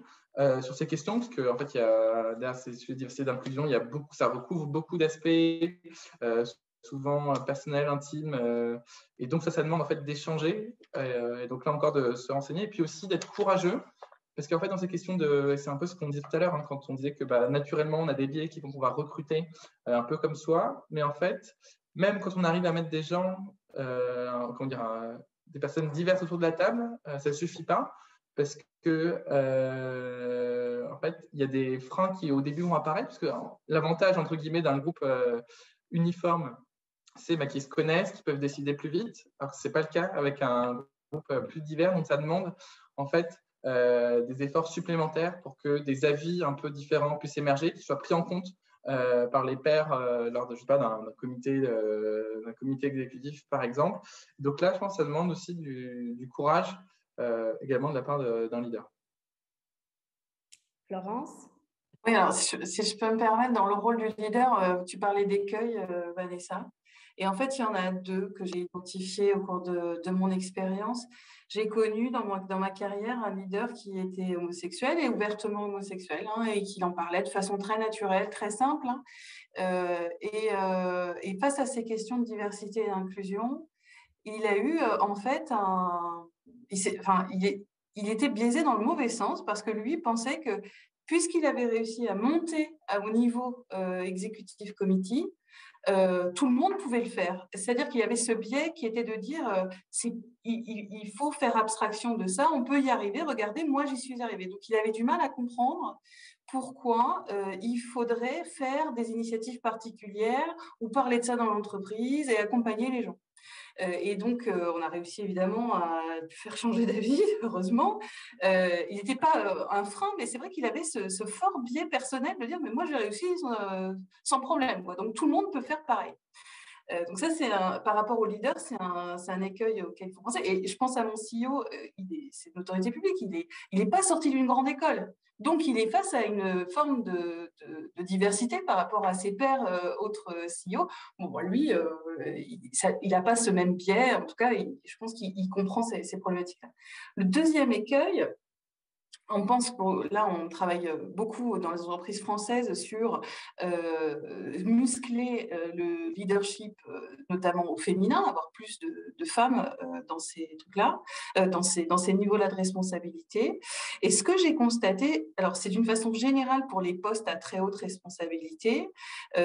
sur ces questions, parce qu'en fait, derrière ces sujets de diversité et d'inclusion, ça recouvre beaucoup d'aspects, souvent personnels, intimes, et donc ça demande en fait d'échanger, et donc là encore de se renseigner, et puis aussi d'être courageux, parce qu'en fait, dans ces questions c'est un peu ce qu'on disait tout à l'heure, quand on disait que naturellement, on a des biais qui font qu'on va recruter un peu comme soi, mais en fait, même quand on arrive à mettre des gens, des personnes diverses autour de la table, ça ne suffit pas, parce que en fait, il y a des freins qui au début vont apparaître, parce que l'avantage entre guillemets d'un groupe uniforme, c'est qu'ils se connaissent, qu'ils peuvent décider plus vite. Alors que c'est pas le cas avec un groupe plus divers, donc ça demande en fait des efforts supplémentaires pour que des avis un peu différents puissent émerger, qu'ils soient pris en compte par les pairs lors de, je sais pas, d'un comité exécutif, par exemple. Donc là, je pense que ça demande aussi du courage également de la part d'un leader. Florence? Oui, alors si je peux me permettre, dans le rôle du leader, tu parlais d'écueils, Vanessa. Et en fait, il y en a deux que j'ai identifiés au cours de mon expérience. J'ai connu dans ma carrière un leader qui était homosexuel et ouvertement homosexuel, et qui en parlait de façon très naturelle, très simple. Et face à ces questions de diversité et d'inclusion, il a eu en fait il était biaisé dans le mauvais sens parce que lui pensait que puisqu'il avait réussi à monter au niveau exécutif committee, tout le monde pouvait le faire. C'est-à-dire qu'il y avait ce biais qui était de dire il faut faire abstraction de ça, on peut y arriver, regardez, moi j'y suis arrivée. Donc il avait du mal à comprendre pourquoi il faudrait faire des initiatives particulières ou parler de ça dans l'entreprise et accompagner les gens. Et donc, on a réussi évidemment à faire changer d'avis, heureusement. Il n'était pas un frein, mais c'est vrai qu'il avait ce fort biais personnel de dire « mais moi j'ai réussi sans problème, quoi. Donc tout le monde peut faire pareil ». Donc ça, par rapport au leader, c'est un écueil auquel il faut penser. Et je pense à mon CEO, c'est une autorité publique, il n'est pas sorti d'une grande école. Donc, il est face à une forme de diversité par rapport à ses pairs autres CEO. Bon, lui, il n'a pas ce même biais. En tout cas, je pense qu'il comprend ces problématiques-là. Le deuxième écueil, on pense là, on travaille beaucoup dans les entreprises françaises sur muscler le leadership, notamment au féminin, avoir plus de femmes dans ces trucs-là, dans ces niveaux-là de responsabilité. Et ce que j'ai constaté, alors c'est d'une façon générale pour les postes à très haute responsabilité,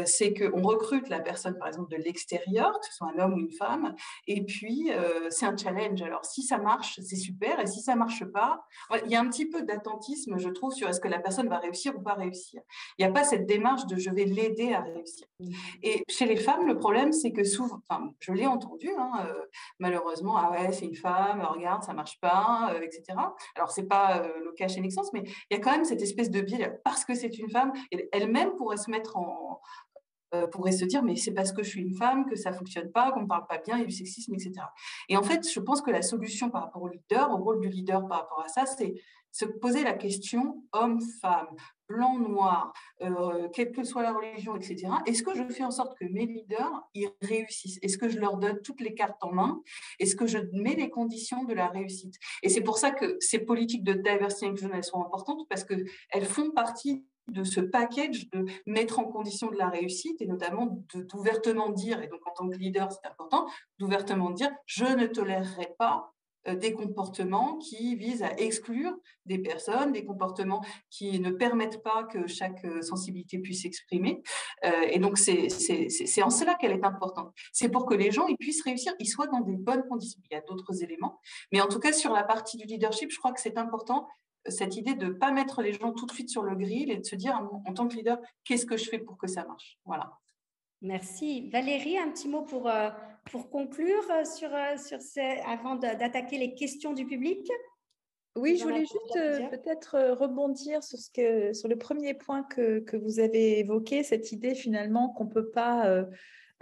c'est qu'on recrute la personne, par exemple, de l'extérieur, que ce soit un homme ou une femme, et puis c'est un challenge. Alors si ça marche, c'est super, et si ça marche pas, il y a un petit peu d'attentisme, je trouve, sur est-ce que la personne va réussir ou pas réussir. Il n'y a pas cette démarche de je vais l'aider à réussir. Et chez les femmes, le problème, c'est que souvent, je l'ai entendu, malheureusement, ah ouais, c'est une femme, regarde, ça marche pas, etc. Alors, c'est pas le cas chez Nexence, mais il y a quand même cette espèce de biais, parce que c'est une femme, elle-même pourrait se mettre pourrait se dire mais c'est parce que je suis une femme que ça fonctionne pas, qu'on me parle pas bien, il y a du sexisme, etc. Et en fait, je pense que la solution par rapport au leader, au rôle du leader par rapport à ça, c'est se poser la question homme-femme, blanc-noir, quelle que soit la religion, etc. Est-ce que je fais en sorte que mes leaders y réussissent? Est-ce que je leur donne toutes les cartes en main? Est-ce que je mets les conditions de la réussite? Et c'est pour ça que ces politiques de diversity inclusion, elles sont importantes parce qu'elles font partie de ce package de mettre en condition de la réussite et notamment d'ouvertement dire, et donc en tant que leader c'est important, d'ouvertement dire je ne tolérerai pas des comportements qui visent à exclure des personnes, des comportements qui ne permettent pas que chaque sensibilité puisse s'exprimer. Et donc, c'est en cela qu'elle est importante. C'est pour que les gens ils puissent réussir, ils soient dans des bonnes conditions. Il y a d'autres éléments, mais en tout cas, sur la partie du leadership, je crois que c'est important, cette idée de ne pas mettre les gens tout de suite sur le grill et de se dire, en tant que leader, qu'est-ce que je fais pour que ça marche? Voilà. Merci. Valérie, un petit mot pour conclure avant d'attaquer les questions du public. Oui, je voulais juste peut-être rebondir sur le premier point que vous avez évoqué, cette idée finalement qu'on ne peut pas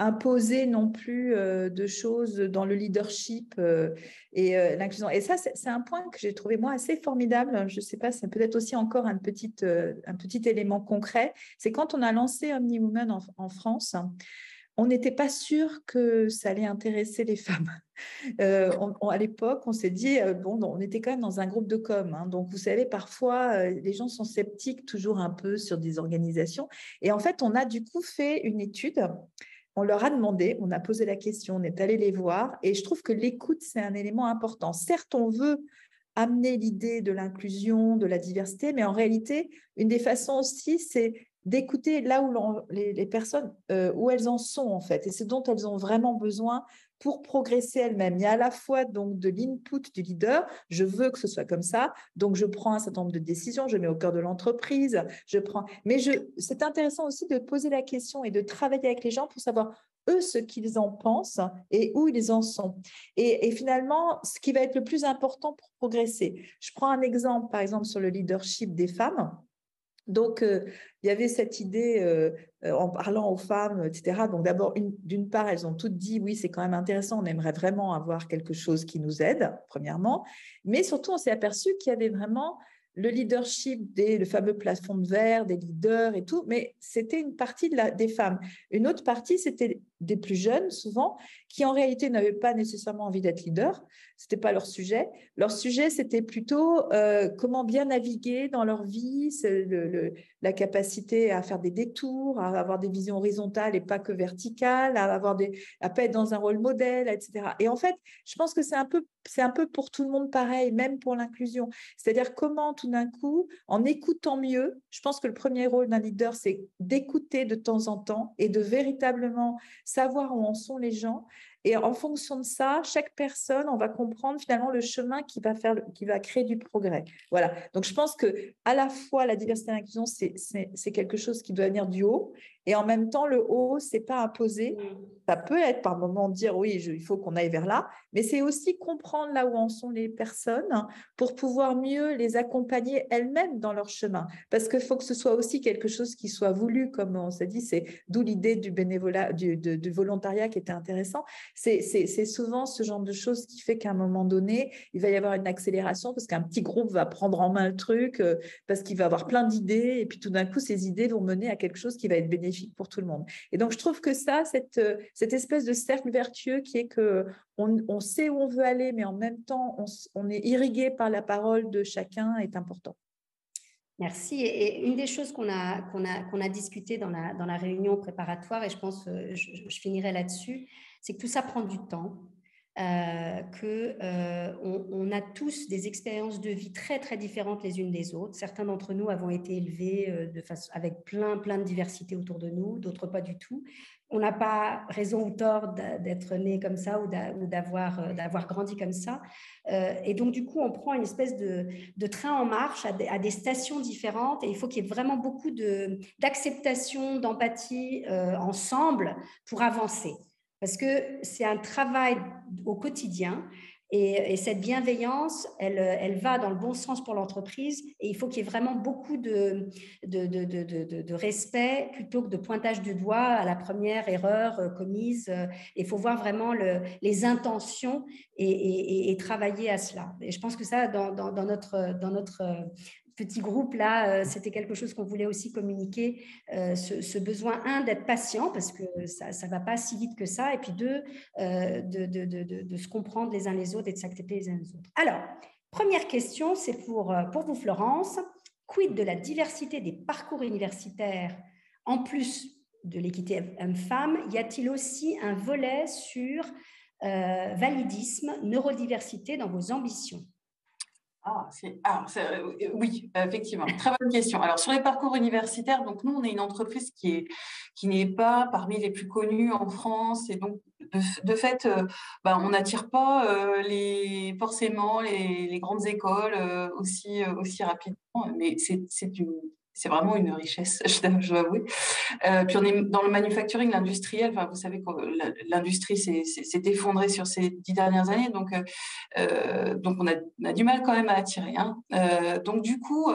imposer non plus de choses dans le leadership et l'inclusion. Et ça, c'est un point que j'ai trouvé moi assez formidable. Je ne sais pas, c'est peut-être aussi encore un petit élément concret. C'est quand on a lancé OmniWomen en France, on n'était pas sûr que ça allait intéresser les femmes. À l'époque, on s'est dit, on était quand même dans un groupe de com. Donc, vous savez, parfois, les gens sont sceptiques toujours un peu sur des organisations. Et en fait, on a du coup fait une étude. On leur a demandé, on a posé la question, on est allé les voir. Et je trouve que l'écoute, c'est un élément important. Certes, on veut amener l'idée de l'inclusion, de la diversité, mais en réalité, une des façons aussi, c'est d'écouter là où les personnes, où elles en sont en fait, et ce dont elles ont vraiment besoin pour progresser elles-mêmes. Il y a à la fois donc de l'input du leader, je veux que ce soit comme ça, donc je prends un certain nombre de décisions, je mets au cœur de l'entreprise, c'est intéressant aussi de poser la question et de travailler avec les gens pour savoir eux ce qu'ils en pensent et où ils en sont. Et finalement, ce qui va être le plus important pour progresser. Je prends un exemple, par exemple, sur le leadership des femmes. Donc, il y avait cette idée en parlant aux femmes, etc. Donc, d'abord, d'une part, elles ont toutes dit, oui, c'est quand même intéressant, on aimerait vraiment avoir quelque chose qui nous aide, premièrement. Mais surtout, on s'est aperçu qu'il y avait vraiment le leadership le fameux plafond de verre, des leaders et tout, mais c'était une partie des femmes. Une autre partie, c'était des plus jeunes, souvent, qui en réalité n'avaient pas nécessairement envie d'être leaders. Ce n'était pas leur sujet. Leur sujet, c'était plutôt comment bien naviguer dans leur vie, la capacité à faire des détours, à avoir des visions horizontales et pas que verticales, à pas être dans un rôle modèle, etc. Et en fait, je pense que c'est un peu pour tout le monde pareil, même pour l'inclusion. C'est-à-dire comment tout d'un coup, en écoutant mieux, je pense que le premier rôle d'un leader, c'est d'écouter de temps en temps et de véritablement savoir où en sont les gens. Et en fonction de ça, chaque personne, on va comprendre finalement le chemin qui va créer du progrès. Voilà. Donc, je pense que à la fois la diversité et l'inclusion, c'est quelque chose qui doit venir du haut. Et en même temps, le haut, c'est pas imposé. Ça peut être par moment dire oui, il faut qu'on aille vers là, mais c'est aussi comprendre là où en sont les personnes pour pouvoir mieux les accompagner elles-mêmes dans leur chemin. Parce qu'il faut que ce soit aussi quelque chose qui soit voulu, comme on s'est dit, c'est d'où l'idée du bénévolat, du volontariat qui était intéressant. C'est souvent ce genre de choses qui fait qu'à un moment donné, il va y avoir une accélération parce qu'un petit groupe va prendre en main le truc, parce qu'il va avoir plein d'idées, et puis tout d'un coup, ces idées vont mener à quelque chose qui va être bénéfique pour tout le monde. Et donc, je trouve que ça, cette espèce de cercle vertueux qui est qu'on sait où on veut aller, mais en même temps, on est irrigué par la parole de chacun est important. Merci. Et une des choses qu'on a discuté dans la réunion préparatoire, et je pense que je finirai là-dessus, c'est que tout ça prend du temps, qu'on a tous des expériences de vie très, très différentes les unes des autres. Certains d'entre nous avons été élevés avec plein de diversité autour de nous, d'autres pas du tout. On n'a pas raison ou tort d'être né comme ça ou d'avoir grandi comme ça. Et donc, du coup, on prend une espèce de train en marche à des stations différentes, et il faut qu'il y ait vraiment beaucoup d'acceptation, d'empathie ensemble pour avancer. Parce que c'est un travail au quotidien, et cette bienveillance, elle va dans le bon sens pour l'entreprise, et il faut qu'il y ait vraiment beaucoup de respect plutôt que de pointage du doigt à la première erreur commise. Il faut voir vraiment les intentions et travailler à cela. Et je pense que ça, dans notre petit groupe là, c'était quelque chose qu'on voulait aussi communiquer, ce besoin, d'être patient, parce que ça ne va pas si vite que ça, et puis de se comprendre les uns les autres et de s'accepter les uns les autres. Alors, première question, c'est pour vous, Florence. Quid de la diversité des parcours universitaires en plus de l'équité homme-femme? Y a-t-il aussi un volet sur validisme, neurodiversité dans vos ambitions? Oui, effectivement, très bonne question. Alors, sur les parcours universitaires, donc nous, on est une entreprise qui n'est pas parmi les plus connues en France, et donc, de fait, on n'attire pas forcément les grandes écoles aussi rapidement, mais c'est vraiment une richesse, je dois avouer. Puis on est dans le manufacturing, l'industriel. Enfin, vous savez que l'industrie s'est effondrée sur ces 10 dernières années, donc on a du mal quand même à attirer. Donc du coup,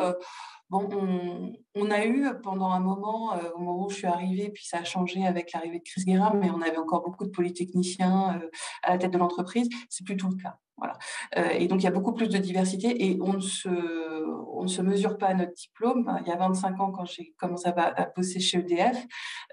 on a eu pendant un moment, au moment où je suis arrivée, puis ça a changé avec l'arrivée de Chris Guérin, mais on avait encore beaucoup de polytechniciens à la tête de l'entreprise. C'est plus tout le cas. Voilà. Et donc, il y a beaucoup plus de diversité et on ne se mesure pas à notre diplôme. Il y a 25 ans, quand j'ai commencé à bosser chez EDF,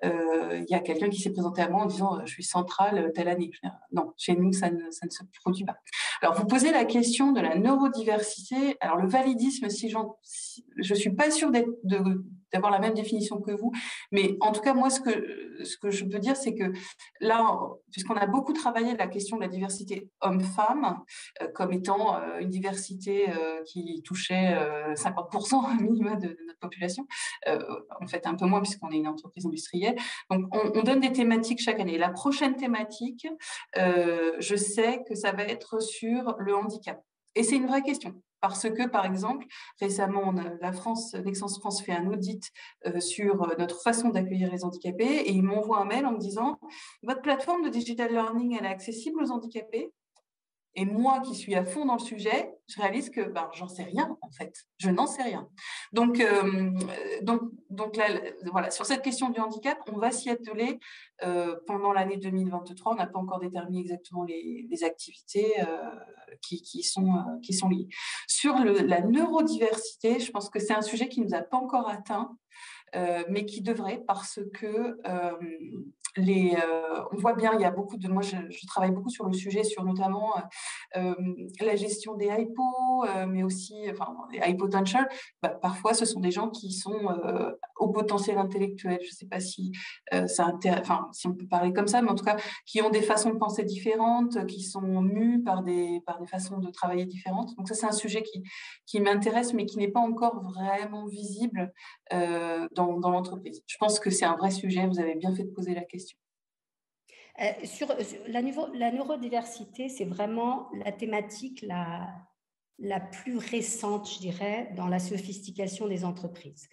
il y a quelqu'un qui s'est présenté à moi en disant « je suis centrale telle année ». Non, chez nous, ça ne se produit pas. Alors, vous posez la question de la neurodiversité. Alors, le validisme, je ne suis pas sûre d'avoir la même définition que vous, mais en tout cas, moi, ce que je peux dire, c'est que là, puisqu'on a beaucoup travaillé la question de la diversité homme-femme, comme étant une diversité qui touchait 50% minimum de notre population, en fait un peu moins puisqu'on est une entreprise industrielle. Donc on donne des thématiques chaque année. La prochaine thématique, je sais que ça va être sur le handicap. Et c'est une vraie question. Parce que, par exemple, récemment, Nexence France fait un audit sur notre façon d'accueillir les handicapés et ils m'envoient un mail en me disant « Votre plateforme de digital learning, elle est accessible aux handicapés ?» Et moi, qui suis à fond dans le sujet, je réalise que j'en sais rien, en fait. Je n'en sais rien. Donc là, voilà, sur cette question du handicap, on va s'y atteler pendant l'année 2023. On n'a pas encore déterminé exactement les activités qui sont liées. Sur la neurodiversité, je pense que c'est un sujet qui ne nous a pas encore atteint, mais qui devrait, parce que on voit bien, il y a beaucoup de... Moi, je travaille beaucoup sur le sujet, sur notamment la gestion des hypos, mais aussi les hypotential. Parfois, ce sont des gens qui sont au potentiel intellectuel. Je ne sais pas si si on peut parler comme ça, mais en tout cas, qui ont des façons de penser différentes, qui sont mus par des façons de travailler différentes. Donc ça, c'est un sujet qui m'intéresse, mais qui n'est pas encore vraiment visible dans l'entreprise. Je pense que c'est un vrai sujet. Vous avez bien fait de poser la question. Sur la neurodiversité, c'est vraiment la thématique la plus récente, je dirais, dans la sophistication des entreprises.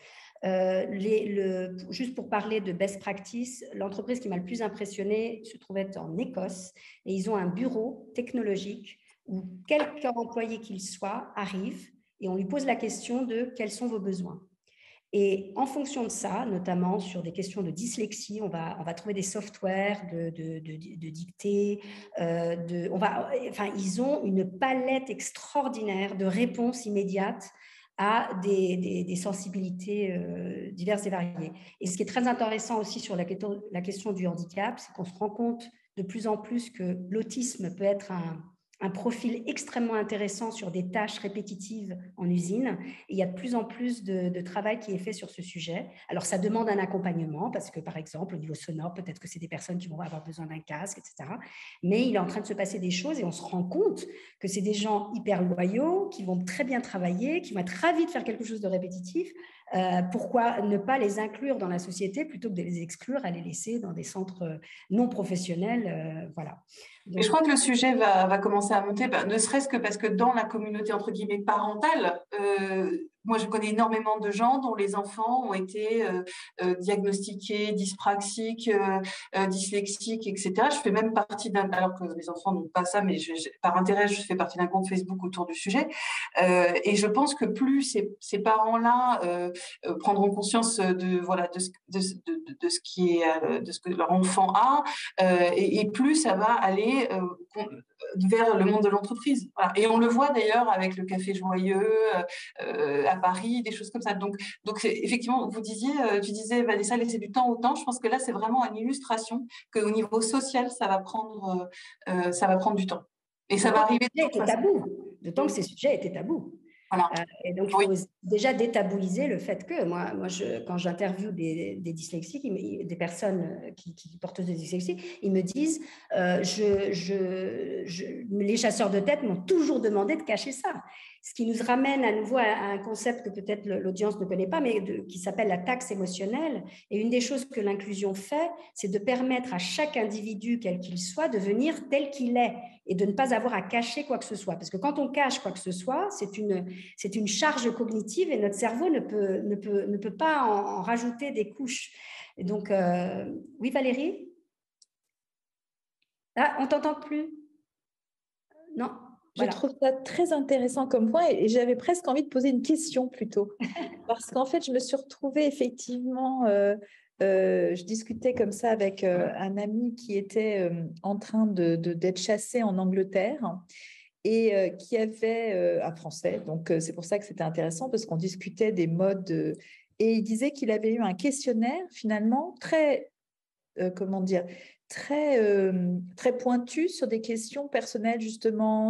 Juste pour parler de best practice, l'entreprise qui m'a le plus impressionnée se trouvait en Écosse et ils ont un bureau technologique où quelque employé qu'il soit arrive et on lui pose la question de quels sont vos besoins. Et en fonction de ça, notamment sur des questions de dyslexie, on va trouver des softwares de dictée. Ils ont une palette extraordinaire de réponses immédiates à des sensibilités diverses et variées. Et ce qui est très intéressant aussi sur la question du handicap, c'est qu'on se rend compte de plus en plus que l'autisme peut être un profil extrêmement intéressant sur des tâches répétitives en usine. Et il y a de plus en plus de travail qui est fait sur ce sujet. Alors, ça demande un accompagnement parce que, par exemple, au niveau sonore, peut-être que c'est des personnes qui vont avoir besoin d'un casque, etc. Mais il est en train de se passer des choses et on se rend compte que c'est des gens hyper loyaux, qui vont très bien travailler, qui vont être ravis de faire quelque chose de répétitif. Pourquoi ne pas les inclure dans la société plutôt que de les exclure, à les laisser dans des centres non professionnels, voilà. Et je crois que le sujet va commencer à monter, ne serait-ce que parce que dans la communauté entre guillemets parentale, moi je connais énormément de gens dont les enfants ont été diagnostiqués dyspraxiques, dyslexiques, etc. Je fais même partie alors que mes enfants n'ont pas ça, mais par intérêt, je fais partie d'un compte Facebook autour du sujet. Et je pense que plus ces parents-là prendront conscience de ce que leur enfant a, et plus ça va aller vers le monde de l'entreprise. Voilà. Et on le voit d'ailleurs avec le Café Joyeux à Paris, des choses comme ça. Donc effectivement, tu disais, Vanessa, laisser du temps au temps. Je pense que là, c'est vraiment une illustration qu'au niveau social, ça va prendre du temps. Et ça va arriver. D'autant que ces sujets étaient tabous. Voilà. Et donc, il faut déjà détabouiser le fait que quand j'interviewe des dyslexiques, des personnes qui portent de dyslexie, ils me disent les chasseurs de tête m'ont toujours demandé de cacher ça. Ce qui nous ramène à nouveau à un concept que peut-être l'audience ne connaît pas, mais qui s'appelle la taxe émotionnelle. Et une des choses que l'inclusion fait, c'est de permettre à chaque individu, quel qu'il soit, de venir tel qu'il est et de ne pas avoir à cacher quoi que ce soit. Parce que quand on cache quoi que ce soit, c'est une charge cognitive et notre cerveau ne peut pas en rajouter des couches. Et donc, oui, Valérie? Ah, on ne t'entend plus? Non. Je trouve ça très intéressant comme point et j'avais presque envie de poser une question plutôt. Parce qu'en fait, je me suis retrouvée effectivement, je discutais comme ça avec un ami qui était en train d'être chassé en Angleterre et qui avait un Français. Donc, c'est pour ça que c'était intéressant parce qu'on discutait des modes. Et il disait qu'il avait eu un questionnaire finalement très, très pointu sur des questions personnelles, justement,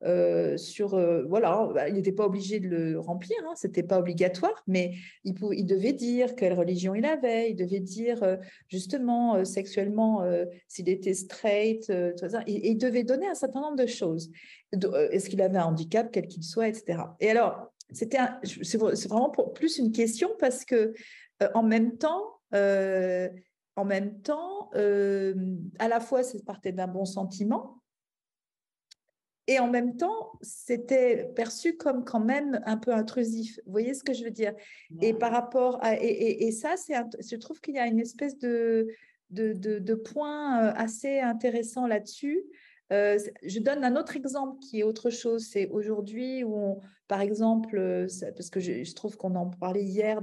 voilà, il n'était pas obligé de le remplir, hein, ce n'était pas obligatoire, mais il devait dire quelle religion il avait, il devait dire justement sexuellement s'il était straight, tout ça, et il devait donner un certain nombre de choses. Est-ce qu'il avait un handicap, quel qu'il soit, etc. Et alors, c'est vraiment plus une question parce que en même temps, à la fois, ça partait d'un bon sentiment et en même temps, c'était perçu comme quand même un peu intrusif. Vous voyez ce que je veux dire? Et par rapport à… Et ça, je trouve qu'il y a une espèce de point assez intéressant là-dessus. Je donne un autre exemple qui est autre chose. C'est aujourd'hui où, par exemple, parce que je trouve qu'on en parlait hier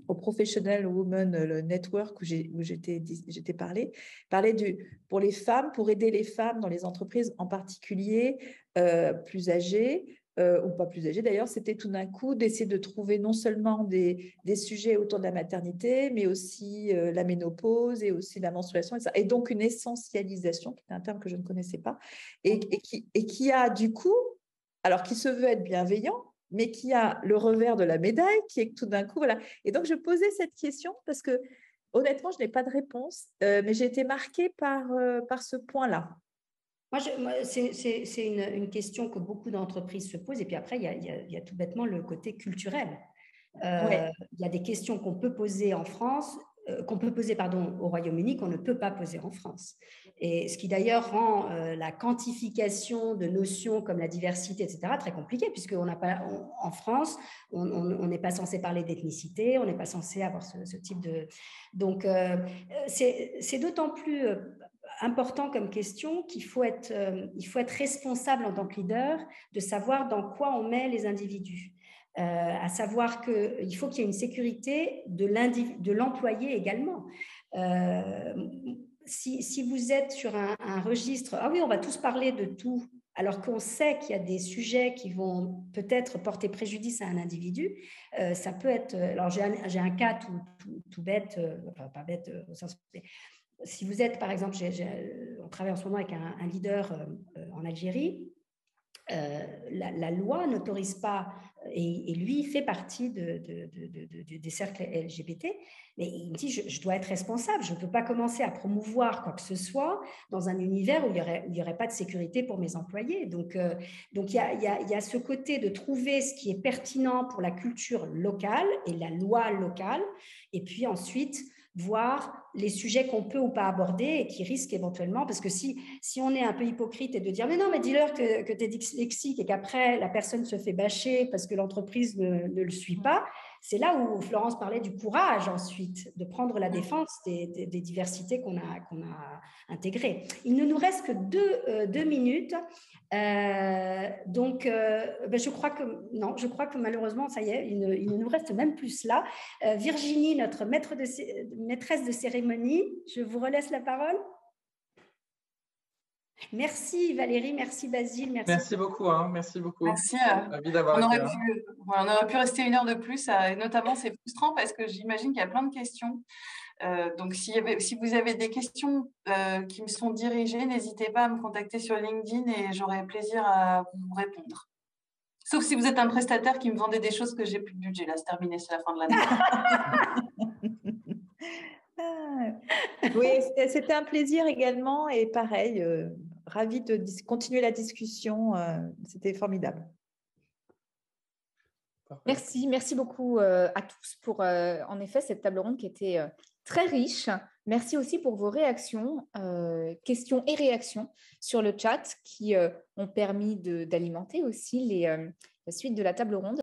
au Professional Women le Network où j'étais parlait pour les femmes, pour aider les femmes dans les entreprises en particulier plus âgées ou pas plus âgées d'ailleurs, c'était tout d'un coup d'essayer de trouver non seulement des sujets autour de la maternité, mais aussi la ménopause et aussi la menstruation, etc. Et donc une essentialisation, qui est un terme que je ne connaissais pas, et qui a du coup, alors qui se veut être bienveillant, mais qui a le revers de la médaille, qui est que tout d'un coup, voilà. Et donc, je posais cette question parce que, honnêtement, je n'ai pas de réponse, mais j'ai été marquée par ce point-là. C'est une question que beaucoup d'entreprises se posent. Et puis après, il y a tout bêtement le côté culturel. Il y a des questions qu'on peut poser en France, au Royaume-Uni, qu'on ne peut pas poser en France. Et ce qui d'ailleurs rend la quantification de notions comme la diversité, etc., très compliquée, puisqu'on en France, on n'est pas censé parler d'ethnicité, on n'est pas censé avoir ce type de… Donc, c'est d'autant plus important comme question qu'il faut être responsable en tant que leader de savoir dans quoi on met les individus. À savoir qu'il faut qu'il y ait une sécurité de l'employé également. Si vous êtes sur un registre, ah oui, on va tous parler de tout, alors qu'on sait qu'il y a des sujets qui vont peut-être porter préjudice à un individu, ça peut être… Alors, j'ai un cas tout bête, enfin pas bête au sens… Si vous êtes, par exemple, on travaille en ce moment avec un leader en Algérie, la loi n'autorise pas, et lui fait partie des cercles LGBT, mais il me dit je dois être responsable, je ne peux pas commencer à promouvoir quoi que ce soit dans un univers où il n'y aurait pas de sécurité pour mes employés. Donc il y a ce côté de trouver ce qui est pertinent pour la culture locale et la loi locale, et puis ensuite voir les sujets qu'on peut ou pas aborder et qui risquent éventuellement, parce que si on est un peu hypocrite et de dire mais non, mais dis-leur que tu es dyslexique et qu'après la personne se fait bâcher parce que l'entreprise ne le suit pas, c'est là où Florence parlait du courage ensuite, de prendre la défense des diversités qu'on a intégrées. Il ne nous reste que deux minutes. Donc, je crois que malheureusement, ça y est, il ne nous reste même plus là. Virginie, notre maîtresse de cérémonie, je vous relaisse la parole. Merci Valérie, merci Basile. Merci beaucoup. Merci beaucoup. Merci. On aurait pu rester une heure de plus, et notamment c'est frustrant parce que j'imagine qu'il y a plein de questions. Donc, si vous avez des questions qui me sont dirigées, n'hésitez pas à me contacter sur LinkedIn et j'aurai plaisir à vous répondre. Sauf si vous êtes un prestataire qui me vendait des choses que j'ai plus de budget. Là, c'est terminé, c'est la fin de l'année. Oui, c'était un plaisir également. Et pareil, ravie de continuer la discussion. C'était formidable. Merci beaucoup à tous pour, en effet, cette table ronde qui était très riche. Merci aussi pour vos réactions, questions et réactions sur le chat qui ont permis d'alimenter aussi la suite de la table ronde.